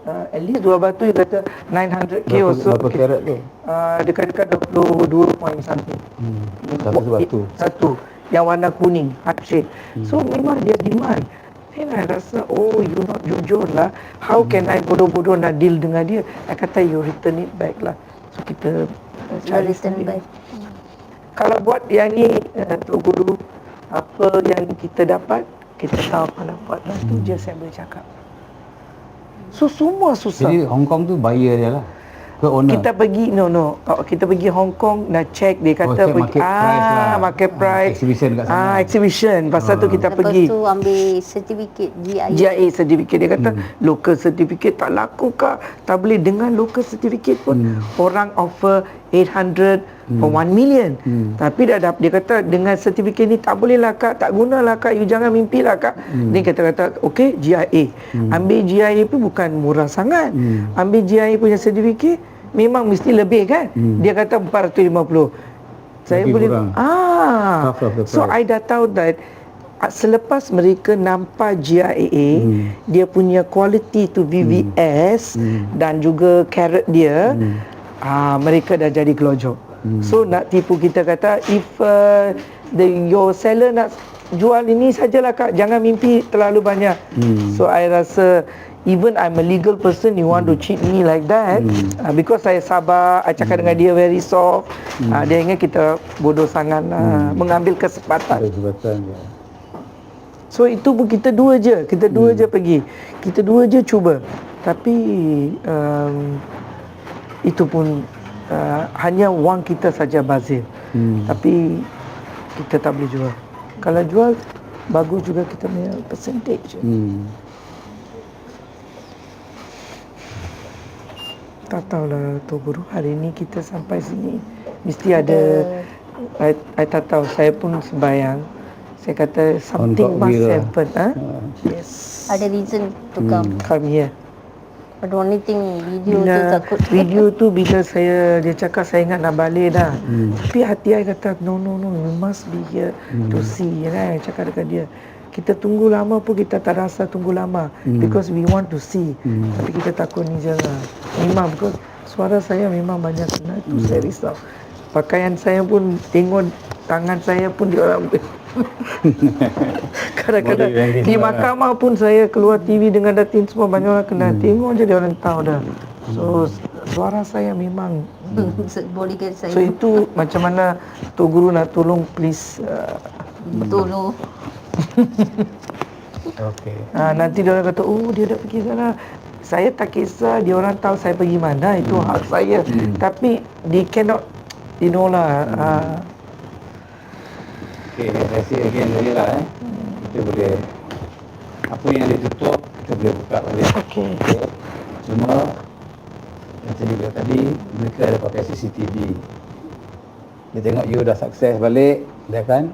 at least dua batu you kata 900k or so. Berapa karat tu? Dekat-dekat 22 point something. Satu batu. Satu yang warna kuning, heart shape. So memang dia demand. Then I rasa, oh you not jujur lah. How can I bodoh-bodoh nak deal dengan dia? I kata you return it back lah. So kita cari return sendiri. back. Kalau buat yang ni Tok Guru, apa yang kita dapat, kita tahu apa nak buat lah. Tu je saya boleh cakap. So semua susah. Jadi Hong Kong tu buyer dia lah. Ke owner? Kita pergi kita pergi Hong Kong nak check, dia kata check market price lah. market price. Exhibition kat sana. Exhibition. Pasal tu kita Lepas pergi tu ambil sertifikat GIA. GIA certificate. Dia kata local certificate tak laku kak, tak boleh. Dengan local certificate pun orang offer 800 for 1 million. Tapi dia kata dengan certificate ni tak boleh lah kak, tak guna lah kak, you jangan mimpi lah kak. Dia kata okey GIA. Ambil GIA pun bukan murah sangat. Ambil GIA punya certificate memang mesti lebih kan. Dia kata 450. Saya Lebih boleh kurang. Half of the so price. I dah tahu that selepas mereka nampak GIA, dia punya quality tu VVS dan juga carat dia, mereka dah jadi gelojok. So nak tipu kita kata, if your seller nak jual ini sajalah kak, jangan mimpi terlalu banyak. So I rasa even I'm a legal person, you want to cheat me like that, because saya sabar, I cakap dengan dia very soft, dia ingat kita bodoh sangat lah, mengambil kesempatan. So itu pun kita dua je pergi, kita dua je cuba. Tapi itu pun hanya wang kita saja bazir. Tapi kita tak boleh jual. Kalau jual bagus juga kita punya percentage. Tak tahulah Tok Guru, hari ni kita sampai sini mesti ada I tak tahu, saya pun sembayang. Saya kata something must happen. Yes. Ada reason to come. Come here. But only thing video tu takut. Video tu bila dia cakap saya ingat nak balik dah. Tapi hati saya kata no, we must be here to see. Saya cakap dekat dia, kita tunggu lama pun kita tak rasa tunggu lama, because we want to see. Tapi kita takut ni je lah. Memang because suara saya memang banyak kena, tu saya risau. Pakaian saya pun tengok, tangan saya pun diorang kadang-kadang di mahkamah pun saya keluar TV dengan datin semua, banyak orang kena tengok je, dia orang tahu dah. So suara saya memang Bodyguard saya. so itu macam mana Tok Guru nak tolong please. Tolong. Okey. Nanti dia orang kata dia dah pergi sana. Saya tak kisah dia orang tahu saya pergi mana, itu hak saya. Tapi they cannot, you know lah. Okey, saya say again tadi lah kita boleh, apa yang ditutup kita boleh buka balik. Okey. Cuma macam juga tadi, mereka ada pakai CCTV. Dia tengok you dah sukses balik, dia kan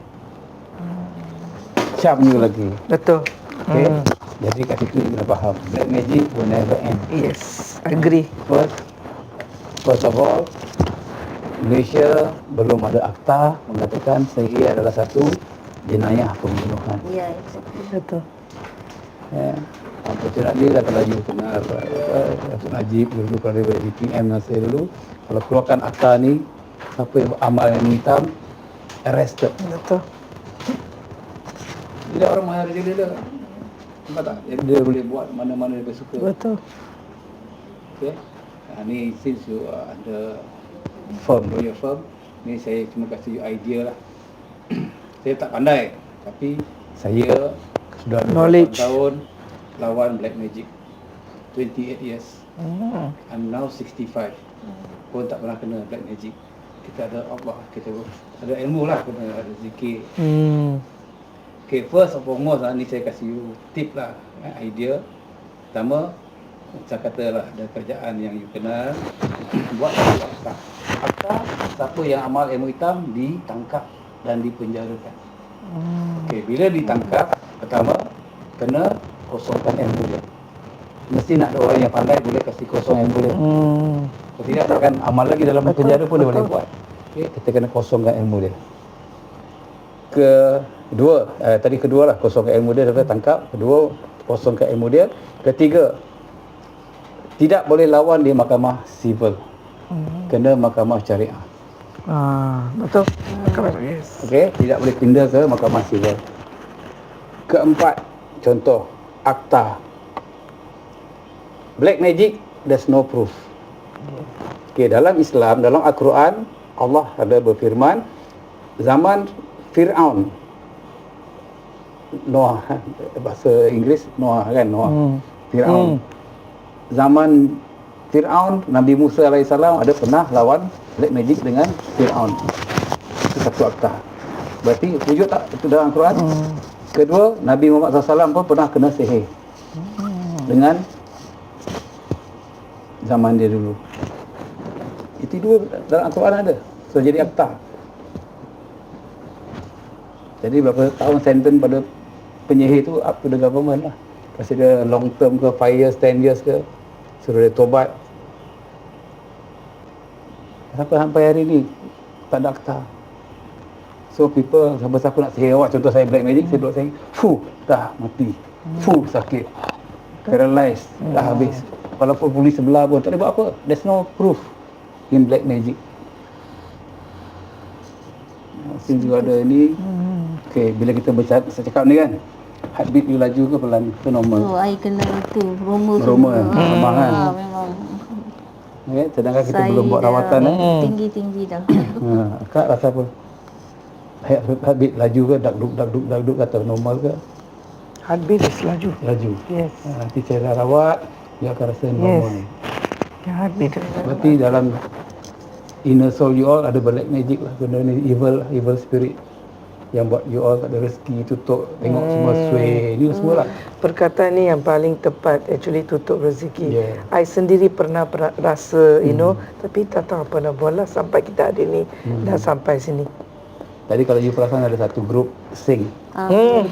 cam you lagi. Betul. Okay? Jadi kat situ kita faham, black magic will never end. Yes, agree. First of all, Malaysia belum ada akta mengatakan sihir adalah satu jenayah pembunuhan. Ya, exactly. Betul. Unfortunately lah, kalau you kenal Datuk Najib dulu, kalau dia DPM Nasir dulu, kalau keluarkan akta ni, siapa yang beramal yang hitam arrested. Betul. Bila orang mahal dia dah, nampak tak? Dia boleh buat mana-mana dia suka. Betul. Okay. Ni since you under firm, lawyer firm, ni saya cuma kasih you idea lah. Saya tak pandai, tapi saya sudah 20 Knowledge. tahun lawan black magic, 28 years. I'm now 65. Pun tak pernah kena black magic. Kita ada Allah, kita ada ilmu lah, kena ada zikir. Okay, first of foremost ni saya kasih you tip lah, idea. Pertama, saya katalah ada kerjaan yang you kenal, buat akta. Akta, siapa yang amal ilmu hitam ditangkap dan dipenjarakan. Okay, bila ditangkap, pertama kena kosongkan ilmu dia. Mesti nak ada orang yang pandai boleh kasih kosong ilmu dia. Kalau tidak, takkan amal lagi dalam penjara pun dia boleh buat. Okay, kita kena kosongkan ilmu dia. Kedua lah, kosongkan ilmu dia, sampai tangkap. Kedua, kosongkan ilmu dia. Ketiga, tidak boleh lawan di mahkamah sivil, kena mahkamah syariah. Betul. Yes. Okey, tidak boleh pindah ke mahkamah sivil. Keempat, contoh akta. Black magic, there's no proof. Okey, dalam Islam, dalam Al-Quran, Allah ada berfirman, zaman Fir'aun, Noah, bahasa Inggeris Noah kan, Noah, Fir'aun. Zaman Fir'aun, Nabi Musa AS ada pernah lawan black magic dengan Fir'aun. Itu satu akta. Berarti wujud tak itu dalam Al-Quran? Kedua, Nabi Muhammad SAW pun pernah kena sihir dengan zaman dia dulu. Itu dua dalam Al-Quran ada. So jadi akta. Jadi berapa tahun sentence pada penyihir tu up to the government lah. Pasti dia long term ke 5 years, 10 years ke, suruh dia tobat. Sampai hari ni tak ada akta. So people, siapa-siapa nak sihir awak, contoh saya black magic, saya duduk sihir, dah mati. Sakit. Paralyzed, dah habis. Walaupun polis sebelah pun tak boleh buat apa. There's no proof in black magic. Since juga ada ni. Okay, bila kita bercakap, saya cakap ni kan, heartbeat you laju ke pelan ke normal? Oh, I kena itu Roma lemah kan? Memang. Okay, sedangkan kita belum buat rawatan tinggi dah. Kak rasa apa? Heartbeat laju ke, dakduk atau normal ke? Heartbeat is laju. Yes. Nanti saya dah rawat, dia akan rasa normal. Your heartbeat. Berarti dalam inner soul you all ada black magic lah, benda ni evil spirit yang buat you all tak ada rezeki, tutup, tengok semua sway, ni semua lah. Perkataan ni yang paling tepat, actually tutup rezeki. Yeah. I sendiri pernah rasa, you know, tapi tak tahu apa nak buat lah sampai kita ada ni, dah sampai sini. Tadi kalau you perasan ada satu grup sing. Betul.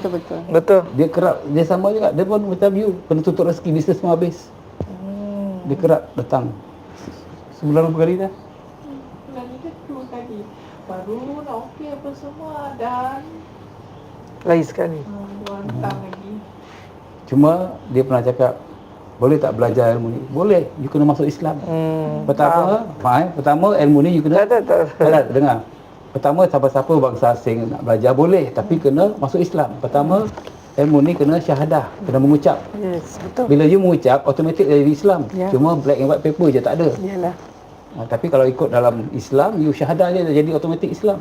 Betul. Dia kerap, dia sama juga, dia pun macam you, kena tutup rezeki, bisnes semua habis. Dia kerap datang. Sebulan berapa kali dah? Bulan ni kan 2 kali. Baru nak okey apa semua dan Lain sekali. 2 tahun lagi. Cuma dia pernah cakap, boleh tak belajar ilmu ni? Boleh, you kena masuk Islam. Pertama ilmu ni you kena tak dengar. Pertama siapa-siapa bangsa asing nak belajar boleh, tapi kena masuk Islam. Pertama ilmu ni kena syahadah, kena mengucap. Yes, betul. Bila you mengucap, automatik jadi Islam. Ya. Cuma black and white paper je tak ada. Yalah. Tapi kalau ikut dalam Islam, you syahadah je jadi automatik Islam.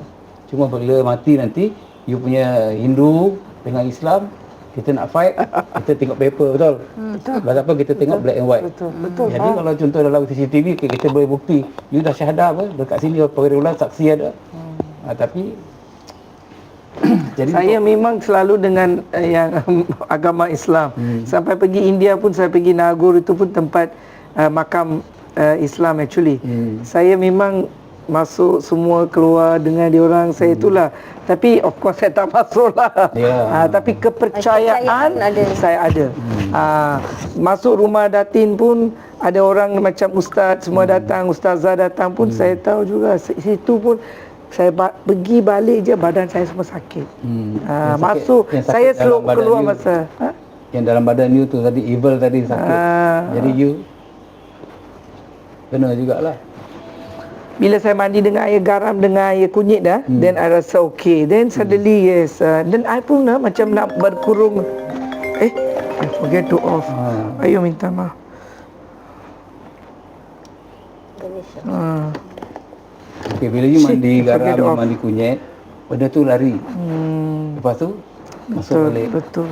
Cuma bila mati nanti, you punya Hindu dengan Islam, kita nak fight, kita tengok paper, betul? Betul. Sebab apa kita tengok black and white. Betul. Jadi kalau contoh dalam CCTV, kita boleh bukti, you dah syahadah apa, dekat sini pergaulan saksi ada. Tapi jadi saya memang selalu dengan yang agama Islam. Sampai pergi India pun, saya pergi Nagore, itu pun tempat makam Islam actually. Saya memang masuk semua, keluar dengan diorang, saya itulah. Tapi of course saya tak masuk lah. Tapi kepercayaan saya ada. Masuk rumah datin pun ada orang macam ustaz semua datang, ustazah datang pun saya tahu juga. Situ pun saya pergi balik je badan saya semua sakit. Masuk saya slow keluar masa. Yang dalam badan you tu tadi evil tadi sakit. Jadi you kena jugalah. Bila saya mandi dengan air garam dengan air kunyit dah, then I rasa okay. Then suddenly yes, then I pun macam nak berkurung. I forget to off. Ayo minta maaf. Okay, bila you mandi garam, mandi kunyit, benda tu lari. Lepas tu masuk balik. Betul.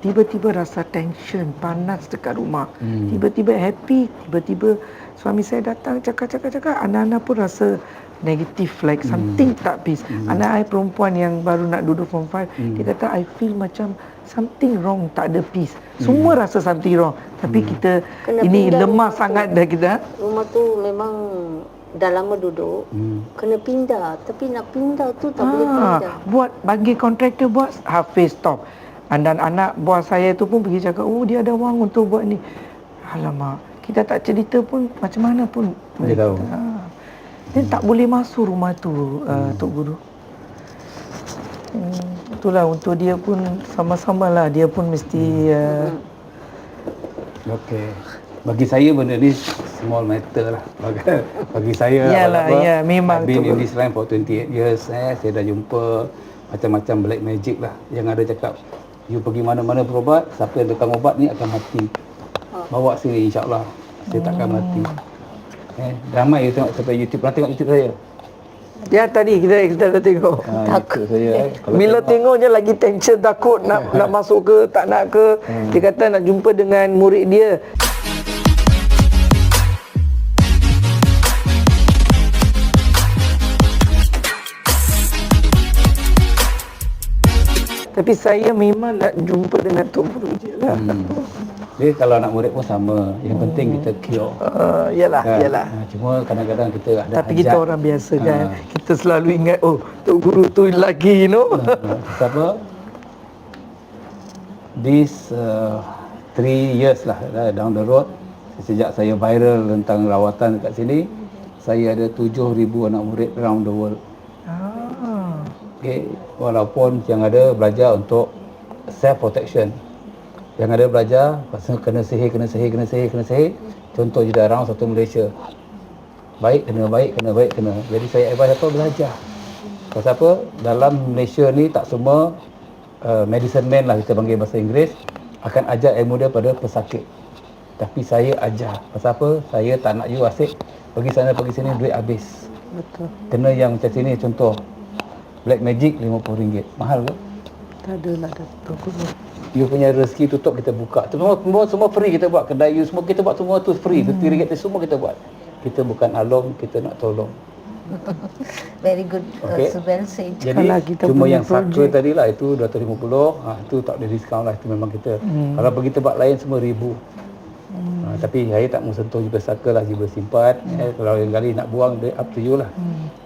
Tiba-tiba rasa tension, panas dekat rumah. Tiba-tiba happy, tiba-tiba suami saya datang cakap. Anak-anak pun rasa negatif, like something tak peace. Anak saya perempuan yang baru nak duduk form 5, dia kata I feel macam something wrong, tak ada peace. Semua rasa something wrong. Tapi kita Kena ini pindah lemah rumah sangat dah kita. Rumah tu memang dah lama duduk, kena pindah. Tapi nak pindah tu tak boleh pindah. Buat bagi kontraktor buat Hafiz stop. Dan anak buah saya tu pun pergi cakap, dia ada wang untuk buat ni. Alamak, kita tak cerita pun macam mana pun Dia tahu. Dia tak boleh masuk rumah tu, Tok Guru. Itulah untuk dia pun sama-sama lah, dia pun mesti Okey. Bagi saya benda ni small matter lah. Bagi saya Yalah, ya, memang I've been tu. in this line for 28 years. Saya dah jumpa macam-macam black magic lah. Yang ada cakap, you pergi mana-mana berubat, siapa yang tukang ubat ni akan mati. Bawa sini insyaAllah, saya takkan mati. Ramai you tengok sampai YouTube. Pernah tengok YouTube saya? Ya tadi kita dah tengok. YouTube saya. Bila tengok je lagi tension, takut nak masuk ke tak nak ke. Dia kata nak jumpa dengan murid dia. Tapi saya memang nak jumpa dengan Tok Guru je lah. Jadi kalau anak murid pun sama. Yang penting kita cure. Yalah, Kan? yalah. Cuma kadang-kadang kita ada Tapi kita orang biasa kan. Kita selalu ingat, oh Tok Guru tu lagi, Apa? This 3 years lah down the road, sejak saya viral tentang rawatan dekat sini, saya ada 7,000 anak murid around the world. Okay. Walaupun yang ada belajar untuk self protection, yang ada belajar pasal kena sihir. Contoh je dah around satu Malaysia, baik kena. Jadi saya advise apa, belajar. Pasal apa, dalam Malaysia ni tak semua medicine man lah kita panggil bahasa Inggeris akan ajar ilmu dia pada pesakit. Tapi saya ajar. Pasal apa, saya tak nak you asyik pergi sana pergi sini duit habis. Betul. Kena yang macam sini, contoh black magic RM50, mahal ke? Tak adalah Tok Guru. You punya rezeki tutup, kita buka. Semua free kita buat. Kedai you semua kita buat, semua tu free. RM50 semua kita buat. Kita bukan along, kita nak tolong. Very good. Okay. So well said. Jadi Kalau kita cuma punya yang saka projek tadi lah, itu 250. Itu tak ada diskaun lah, itu memang kita. Kalau pergi tempat lain semua RM1,000. Tapi saya tak mau sentuh juga saka lah, jiwa simpan. Kalau yang kali nak buang, up to you lah.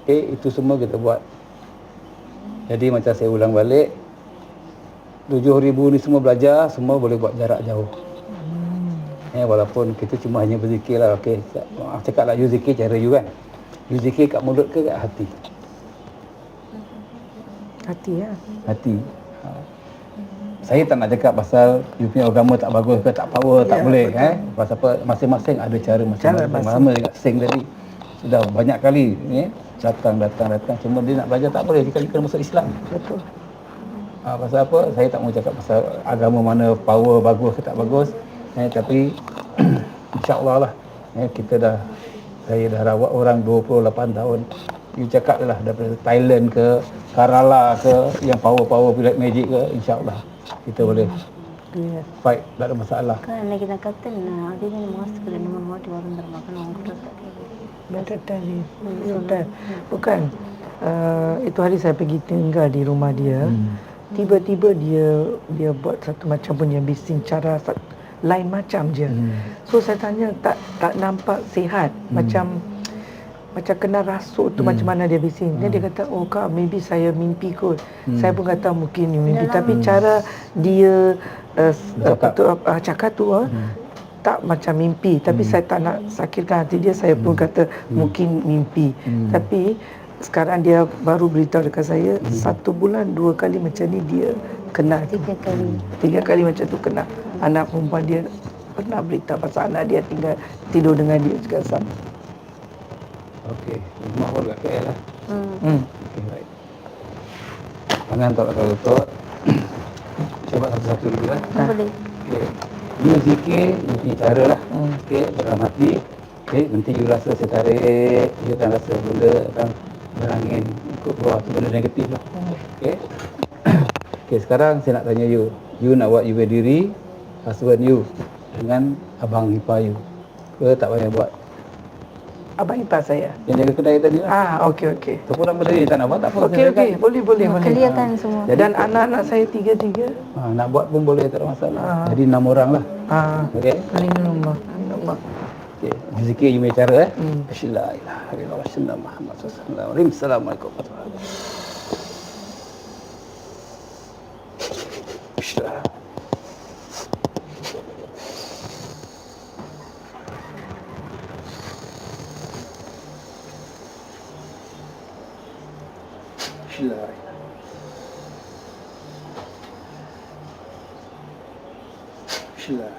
Okay, itu semua kita buat. Jadi macam saya ulang balik, 7,000 ni semua belajar, semua boleh buat jarak jauh. Walaupun kita cuma hanya berzikir lah. Okay, cakap lah, you zikir cara you kan. You zikir kat mulut ke kat hati? hati ya. Hati. Saya tak nak cakap pasal you punya agama tak bagus ke, tak power, tak boleh. Pasal apa, masing-masing ada cara masing-masing. Sama dekat sing tadi. Sudah banyak kali datang. Cuma dia nak belajar tak boleh, dia kena masuk Islam. Betul. Pasal apa, saya tak mau cakap pasal agama mana power bagus ke tak bagus. Tapi insya-Allah lah, saya dah rawat orang 28 tahun. You cakap lah daripada Thailand ke, Kerala ke, yang power black magic ke, insya-Allah kita boleh fight, tak ada masalah. Kan kita kata nah, dia ni mask kena nama di warung makan orang terus tak kira. Betul tadi. Betul. Bukan. Itu hari saya pergi tinggal di rumah dia. Tiba-tiba dia buat satu macam punya bising cara lain macam je. So saya tanya tak nampak sihat, macam kena rasuk tu macam mana dia bising. Dia kata, oh kak, maybe saya mimpi kot. Saya pun kata mungkin you mimpi. Tapi cara dia cakap tu tak macam mimpi. Tapi saya tak nak sakitkan hati dia. Saya pun kata mungkin mimpi. Tapi sekarang dia baru beritahu dekat saya 1 bulan 2 kali macam ni dia kena. 3 kali macam tu kena. Anak perempuan dia pernah beritahu pasal anak dia tinggal tidur dengan dia juga sama. Okey, rumah pun kat KL lah. Okey, baik. Tangan tak lutut. Cuba satu-satu dulu lah. Boleh. Okey. You zikir, you punya cara lah. Okey, dalam hati. Okey, nanti you rasa saya tarik, you akan rasa benda akan berangin ikut bawah tu, benda negatif lah. Okey. Okey, sekarang saya nak tanya you. You nak buat you berdiri, husband you dengan abang ipar you. Ke tak payah buat? Abang ipar saya. Yang jaga kedai tadi lah. Okey. Tu pun nama dia tak nak buat, tak apa. Okey. Boleh. Keliakan semua. Dan anak-anak saya 3. Nak buat pun boleh, tak ada masalah. Jadi 6 orang lah. Okey. Alhamdulillah. Okey. Zikir you punya cara Bismillahirrahmanirrahim. Bismillah Muhammad sallallahu alaihi wasallam. Assalamualaikum warahmatullahi wabarakatuh. Bismillah. Bismillah. Bismillah.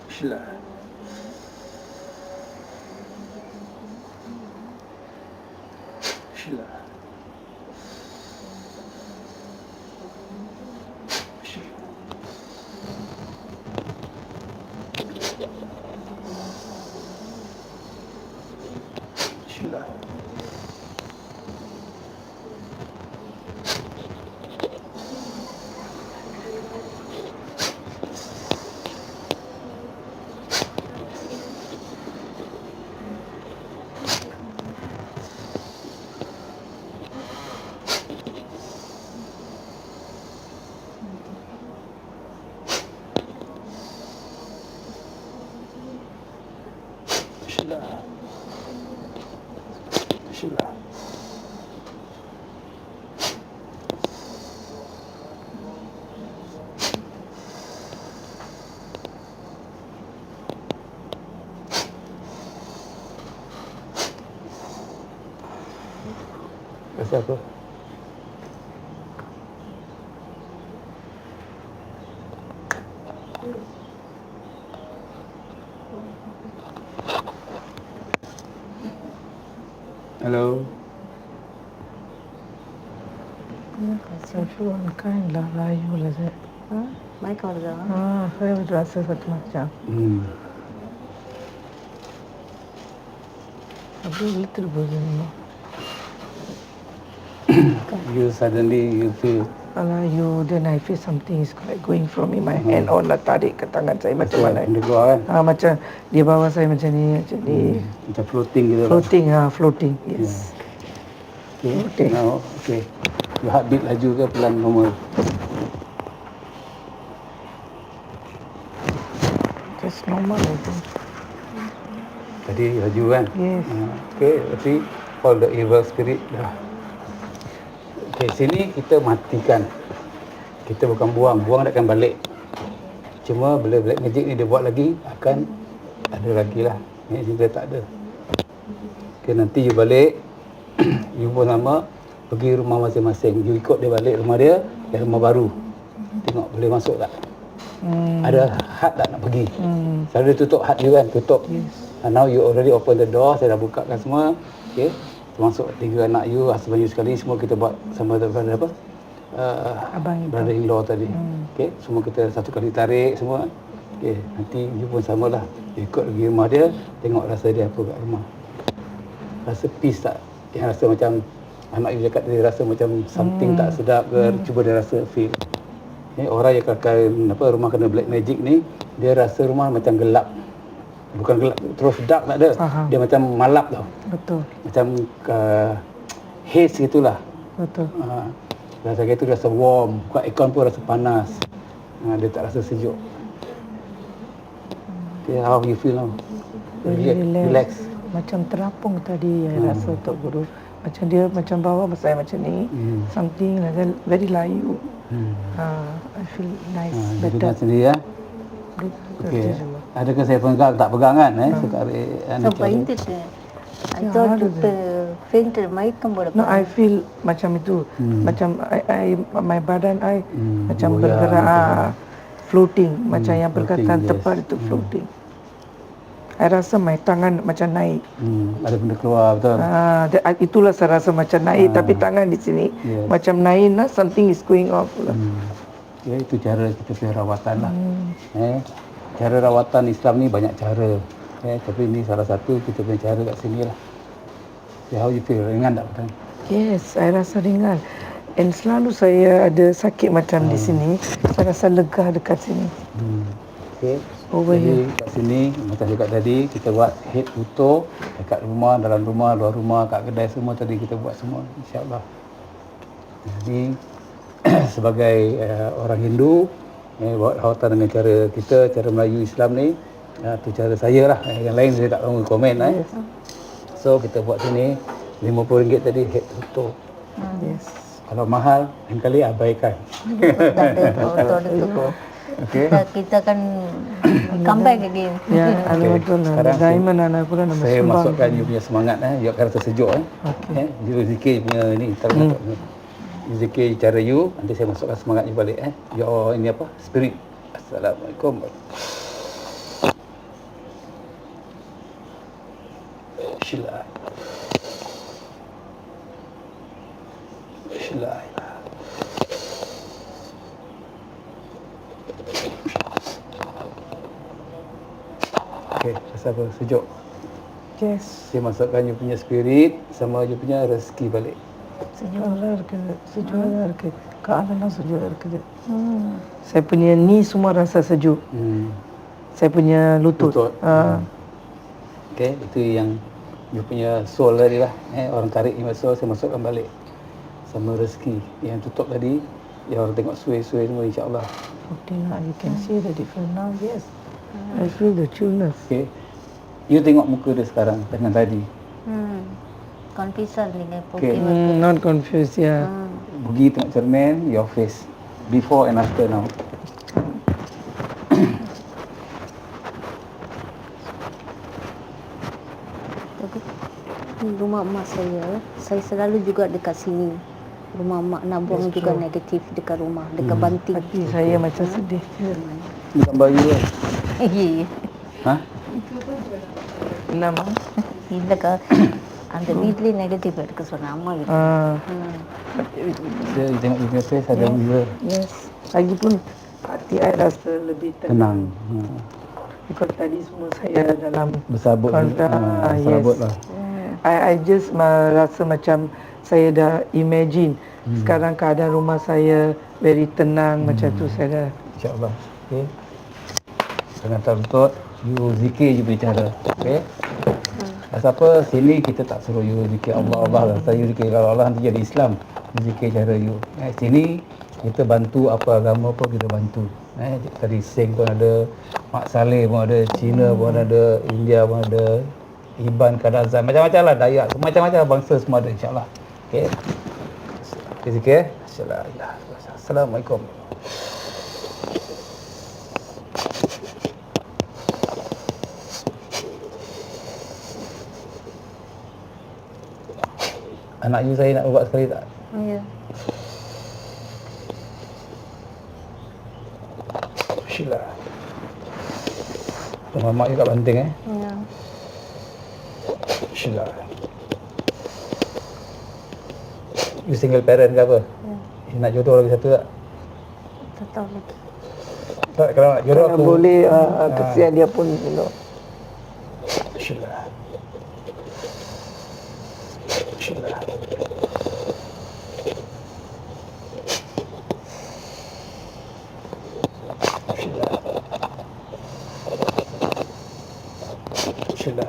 Bismillah. Bismillah. Bismillah. Bismillah. Bismillah. Rasa apa? Hello. Saya feel unkind lah, layu lah saya. Mic வருதா? Saya rasa satu macam. Tapi little version ni. You suddenly you feel Layu, then I feel something is like going from in my hand on lah, tarik ke tangan saya macam mana. dia keluar kan? Macam dia bawa saya macam ni. Macam floating gitu lah. Floating, yes. Okay. Now, okay. Your heartbeat laju ke pelan normal? Just normal I think. Tadi laju kan? Yes. Okay, tapi all the evil spirit dah. Okay, sini kita matikan. Kita bukan buang dia akan balik. Cuma bila black magic ni dia buat lagi, akan ada lagi lah. Ni kita tak ada. Okay, nanti you balik, you pun sama, pergi rumah masing-masing. You ikut dia balik rumah dia rumah baru. Tengok boleh masuk tak? Ada had tak nak pergi? Selalu dia tutup had you kan, tutup. Yes. Now you already open the door, saya dah bukakan semua. Okay, termasuk 3 anak you, husband you sekali, semua kita buat sama daripada apa? Abang Brother-in-law tadi. Okay, semua kita satu kali tarik semua. Okay, nanti you pun samalah. You ikut pergi rumah dia, tengok rasa dia apa kat rumah. Rasa peace tak? Yang rasa macam anak you cakap dia rasa macam something tak sedap ke, cuba dia rasa feel. Orang yang akan rumah kena black magic ni, dia rasa rumah macam gelap. Bukan gelap terus dark, tak ada. Dia macam malap tau. Betul. Macam haze gitulah. Betul. Rasa gitu rasa warm, buka aircon pun rasa panas. Dia tak rasa sejuk. Okay, how you feel now? Relax. Macam terapung tadi saya rasa Tok Guru. Macam dia macam bawa saya macam ni. Something like that, very layu. I feel nice, Betul better. sendiri ya. Okay. Adakah saya pegang tak pegang kan? Sekarang So பயந்துட்டேன். I thought fainted, மயக்கம் போட. No, I feel macam itu. Macam I my badan macam bergerak, floating. Macam yang perkataan tepat itu floating. I rasa my tangan macam naik. Ada benda keluar, betul. Itulah saya rasa macam naik, tapi tangan di sini macam naik lah, something is going off lah. Ya, itu cara kita punya rawatan lah. Cara rawatan Islam ni banyak cara. Tapi ini salah satu kita punya cara kat sini lah. How you feel? Ringan tak betul? Yes, saya rasa ringan. And selalu saya ada sakit macam di sini, saya rasa lega dekat sini. Okay. Over Jadi kat sini, macam cakap tadi, kita buat head tutup dekat rumah, dalam rumah, luar rumah, kat kedai semua tadi kita buat semua, insyaAllah. Jadi, sebagai orang Hindu, buat rawatan dengan cara kita, cara Melayu Islam ni, tu cara saya lah. Yang lain saya tak tahu komen. So, kita buat sini, RM50 tadi head tutup. Yes. Kalau mahal, lain kali abaikan. Okay. Kita akan come back again. Ya, betul lah. Sekarang Diamond anak pula nama saya sumbang. masukkan you punya semangat, you akan rasa sejuk. You zikir punya ni, masuk ni. You zikir cara you, nanti saya masukkan semangat you balik. Your ini apa? Spirit. Assalamualaikum. Bismillah. Bismillah. Okey, rasa apa? Sejuk. Yes. Saya masukkan you punya spirit sama you punya rezeki balik. Sejuk இருக்குது. காலெல்லாம் sejuk இருக்குது. Saya punya ni semua rasa sejuk. Saya punya lutut. Okey, itu yang you punya soul tadi lah. Orang tarik you soul, saya masukkan balik. Sama rezeki. Yang tutup tadi, yang orang tengok suai-suai semua, insyaAllah. Okay, now you can see the difference now. Yes. I feel the chillness. Okay. You tengok muka dia sekarang dengan tadi. Confusion dengan Okay. Pokemon. Not confused, yeah. Pergi tengok cermin, your face before and after now. Rumah mak saya selalu juga dekat sini. Rumah mak nak buang juga negatif dekat rumah, dekat banting. Hati saya macam sedih. Ni gambar you kan? Ya. Ha? Nama? Bila ke அந்த வீட்லயே நெகட்டிவ் எடுக்க சொன்னாமா வீட்டு. Dia tengok you punya face ada mirror. Yes. Lagipun hati saya rasa lebih tenang. Because tadi semua saya dalam Bersabut, serabut lah. I just rasa macam saya dah imagine sekarang keadaan rumah saya very tenang macam tu saya dah. InsyaAllah. Okay. Jangan terlutut, you zikir je berbicara. Okay. Pasal apa, sini kita tak suruh you zikir Allah lah. Saya you zikir Allah nanti jadi Islam. Zikir cara you. Sini kita bantu apa agama pun kita bantu. Tadi Sing pun ada, Mak Saleh pun ada, Cina pun ada, India pun ada, Iban, Kadazan, macam-macam lah, Dayak, macam-macam bangsa semua ada insyaAllah. Okay. Okay, zikir. Assalamualaikum. Anak you saya nak buat sekali tak? Ya. Sheila. Rumah mak you kat Banting Ya. Sheila. You single parent ke apa? Ya. You nak jodoh lagi satu tak? Tak tahu lagi. Tak, kalau nak jodoh Kalau aku boleh kesian dia pun Sheila. Sheila. Sheila.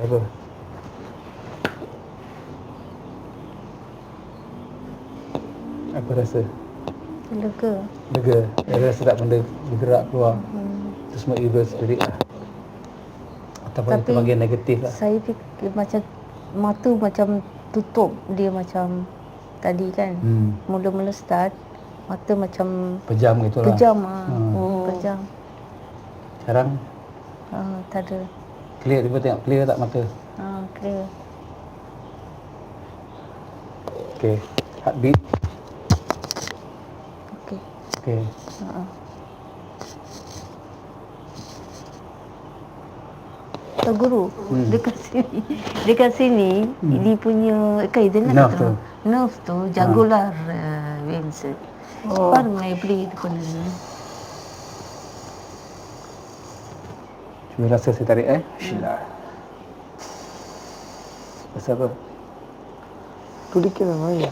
Apa? Apa rasa? Lega. Lega. Rasa tak benda bergerak keluar. Itu semua evil spirit lah. Ataupun itu bagian negatif lah. Saya fikir macam mata macam tutup, dia macam tadi kan. Mula-mula start mata macam Pejam gitu lah. pejam pejam. Sekarang Tak ada. clear, cuba tengok clear tak mata. Clear. Okay. Heartbeat. Okey. Okay. Tuan Guru, dekat sini ini punya dia nak Nerve tu. nerve tu jagular veins. Baru எப்படி இது பண்ணுது? Cuba rasa saya tarik Sheila. Rasa apa? Kulikan lah ya.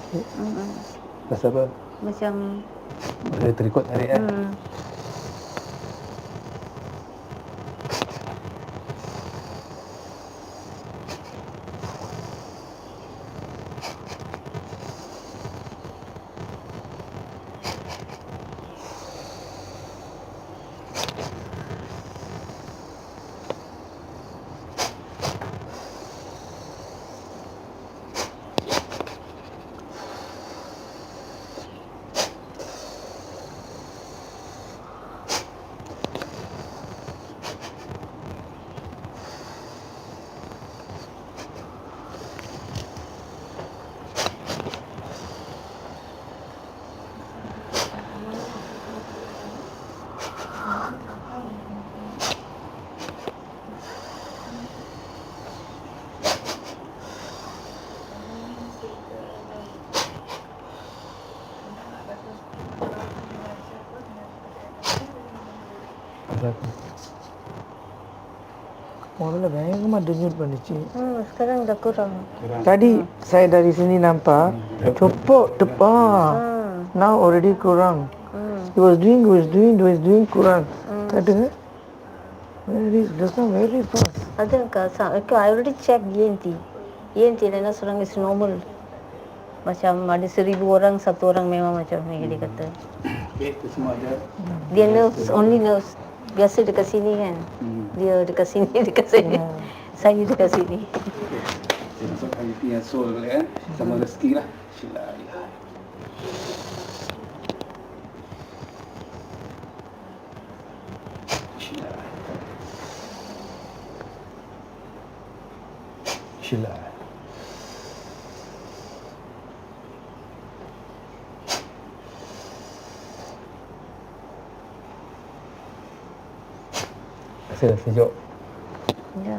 Rasa apa? Macam Boleh terikut tarik Orang பயங்கரமா denyut பண்ணுச்சு. sekarang dah kurang. Tadi saya dari sini nampak cepuk tepat. Now already kurang. He was doing Quran. Tak ada. Just now very fast. Okay, I already checked ENT. ENT dan seorang is normal. Macam ada 1,000 orang, satu orang memang macam yang dia kata. Okay, itu semua ada. Dia nerves, only nerves. Biasa dekat sini kan. Dia dekat sini, dekat sini. Saya dekat sini. Saya masukkan you punya soul ya. Sama rezeki lah. Bismillah. Bismillah. Rasa sejuk. Ya.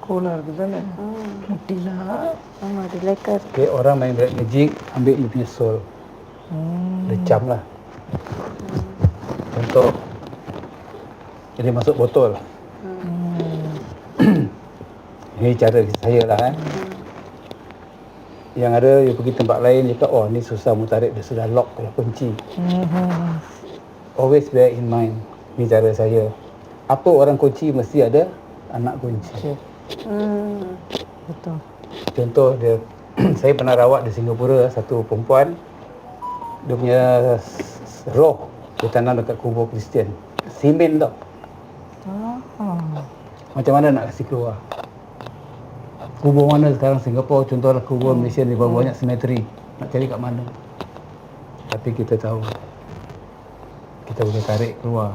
Kolar ke sana. Tidak. Relax. Okay, orang main black magic, ambil you punya soul. Decam lah. Contoh, jadi masuk botol. Ini cara saya lah Yang ada, you pergi tempat lain, dia kata, oh ni susah mu tarik, dia sudah lock lah kunci. Always bear in mind, ni cara saya. Apa orang kunci, mesti ada anak kunci. Betul. Contoh dia, saya pernah rawat di Singapura satu perempuan, dia punya roh dia tanam dekat kubur Kristian, simen tau. Macam mana nak kasi keluar? Kubur mana sekarang Singapura, contohlah kubur Malaysia ni banyak cemetery, nak cari kat mana? Tapi kita tahu, kita boleh tarik keluar.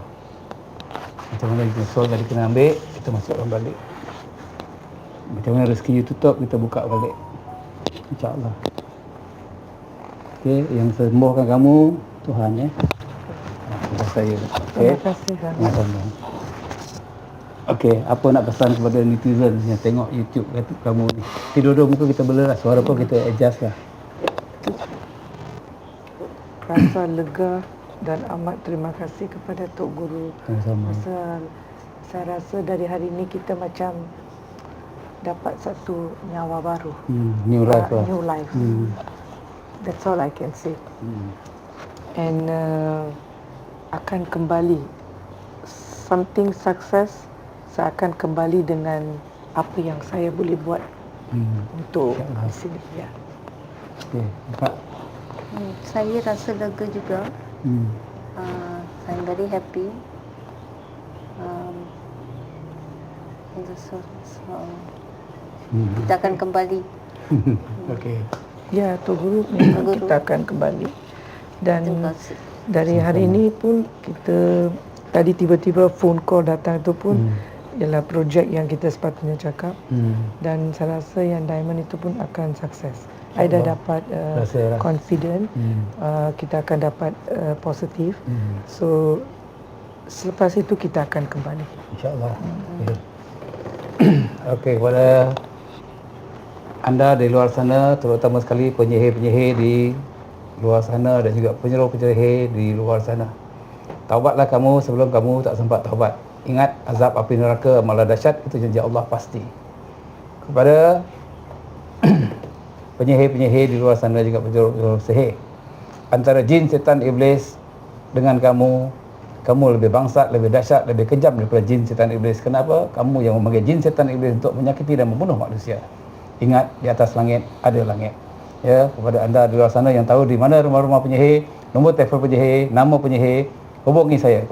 Macam mana kita soul tadi kena ambil, kita masukkan balik. Macam mana rezeki you tutup, kita buka balik. InsyaAllah. Okey, yang sembuhkan kamu Tuhan ya. Terima saya. Terima kasih. Sama-sama. Okey, apa nak pesan kepada netizen yang tengok YouTube kamu ni? Tidur-tidur muka kita blur lah, suara pun kita adjust lah. Rasa lega dan amat terima kasih kepada Tok Guru. Sama-sama. Saya rasa dari hari ini kita macam dapat satu nyawa baru. New life lah. New life. That's all I can say. And akan kembali something success. Saya akan kembali dengan apa yang saya boleh buat untuk di sini. Ya. Okey, Pak. Saya rasa lega juga. I'm very happy. Kita akan kembali. Okey. Ya, Tok Guru, memang kita akan kembali. Dan dari hari ini pun kita tadi tiba-tiba phone call datang itu pun ialah projek yang kita sepatutnya cakap. Dan saya rasa yang Diamond itu pun akan sukses. I dah dapat confident, kita akan dapat positif. So selepas itu kita akan kembali. InsyaAllah. Okey, kepada anda di luar sana, terutama sekali penyihir-penyihir di luar sana dan juga penyeru-penyeru di luar sana. Taubatlah kamu sebelum kamu tak sempat taubat. Ingat azab api neraka malah dahsyat, itu janji Allah pasti. Kepada penyihir-penyihir di luar sana juga penyeru sihir, antara jin, setan, iblis dengan kamu, kamu lebih bangsat, lebih dahsyat, lebih kejam daripada jin, setan, iblis. Kenapa? Kamu yang memanggil jin, setan, iblis untuk menyakiti dan membunuh manusia. Ingat, di atas langit ada langit. Ya, kepada anda di luar sana yang tahu di mana rumah-rumah penyihir, nombor telefon penyihir, nama penyihir, hubungi saya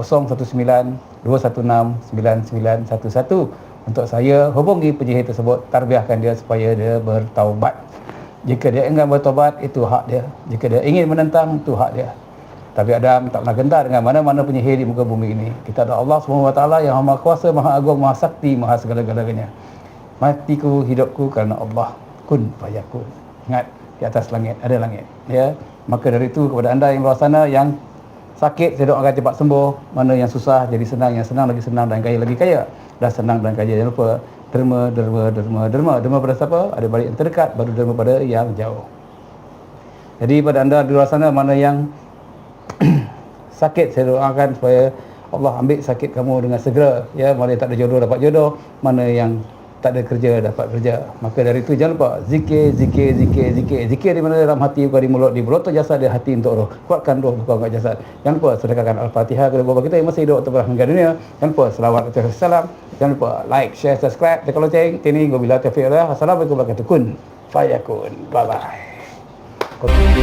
019-216-9911 untuk saya hubungi penyihir tersebut, tarbiahkan dia supaya dia bertaubat. Jika dia ingin bertaubat, itu hak dia. Jika dia ingin menentang, itu hak dia. Tapi Adam tak pernah gentar dengan mana-mana penyihir di muka bumi ini. Kita ada Allah SWT yang Maha Kuasa, Maha Agung, Maha Sakti, Maha segala-galanya. Matiku, hidupku kerana Allah. Kun fayakun. Ingat, di atas langit ada langit. Ya. Maka dari itu kepada anda yang luar sana yang sakit, saya doakan cepat sembuh. Mana yang susah jadi senang, yang senang lagi senang, dan kaya lagi kaya. Dah senang dan kaya, jangan lupa derma, derma, derma, derma. Derma pada siapa? Ada balik yang terdekat, baru derma pada yang jauh. Jadi pada anda di luar sana, mana yang sakit, saya doakan supaya Allah ambil sakit kamu dengan segera. Ya, mana yang tak ada jodoh dapat jodoh, mana yang tak ada kerja, dapat kerja. Maka dari itu jangan lupa zikir. Zikir di mana? Dalam hati, bukan di mulut. Di mulut tu jasad, di hati untuk roh. Kuatkan roh, bukan kuat jasad. Jangan lupa sedekahkan Al-Fatihah kepada bapa kita yang masih hidup atau meninggal dunia. Jangan lupa selawat kepada Rasulullah. Jangan lupa like, share, subscribe, tekan lonceng. Tini, wabillahi taufiq. Assalamualaikum warahmatullahi wabarakatuh. Kun fayakun. Bye bye.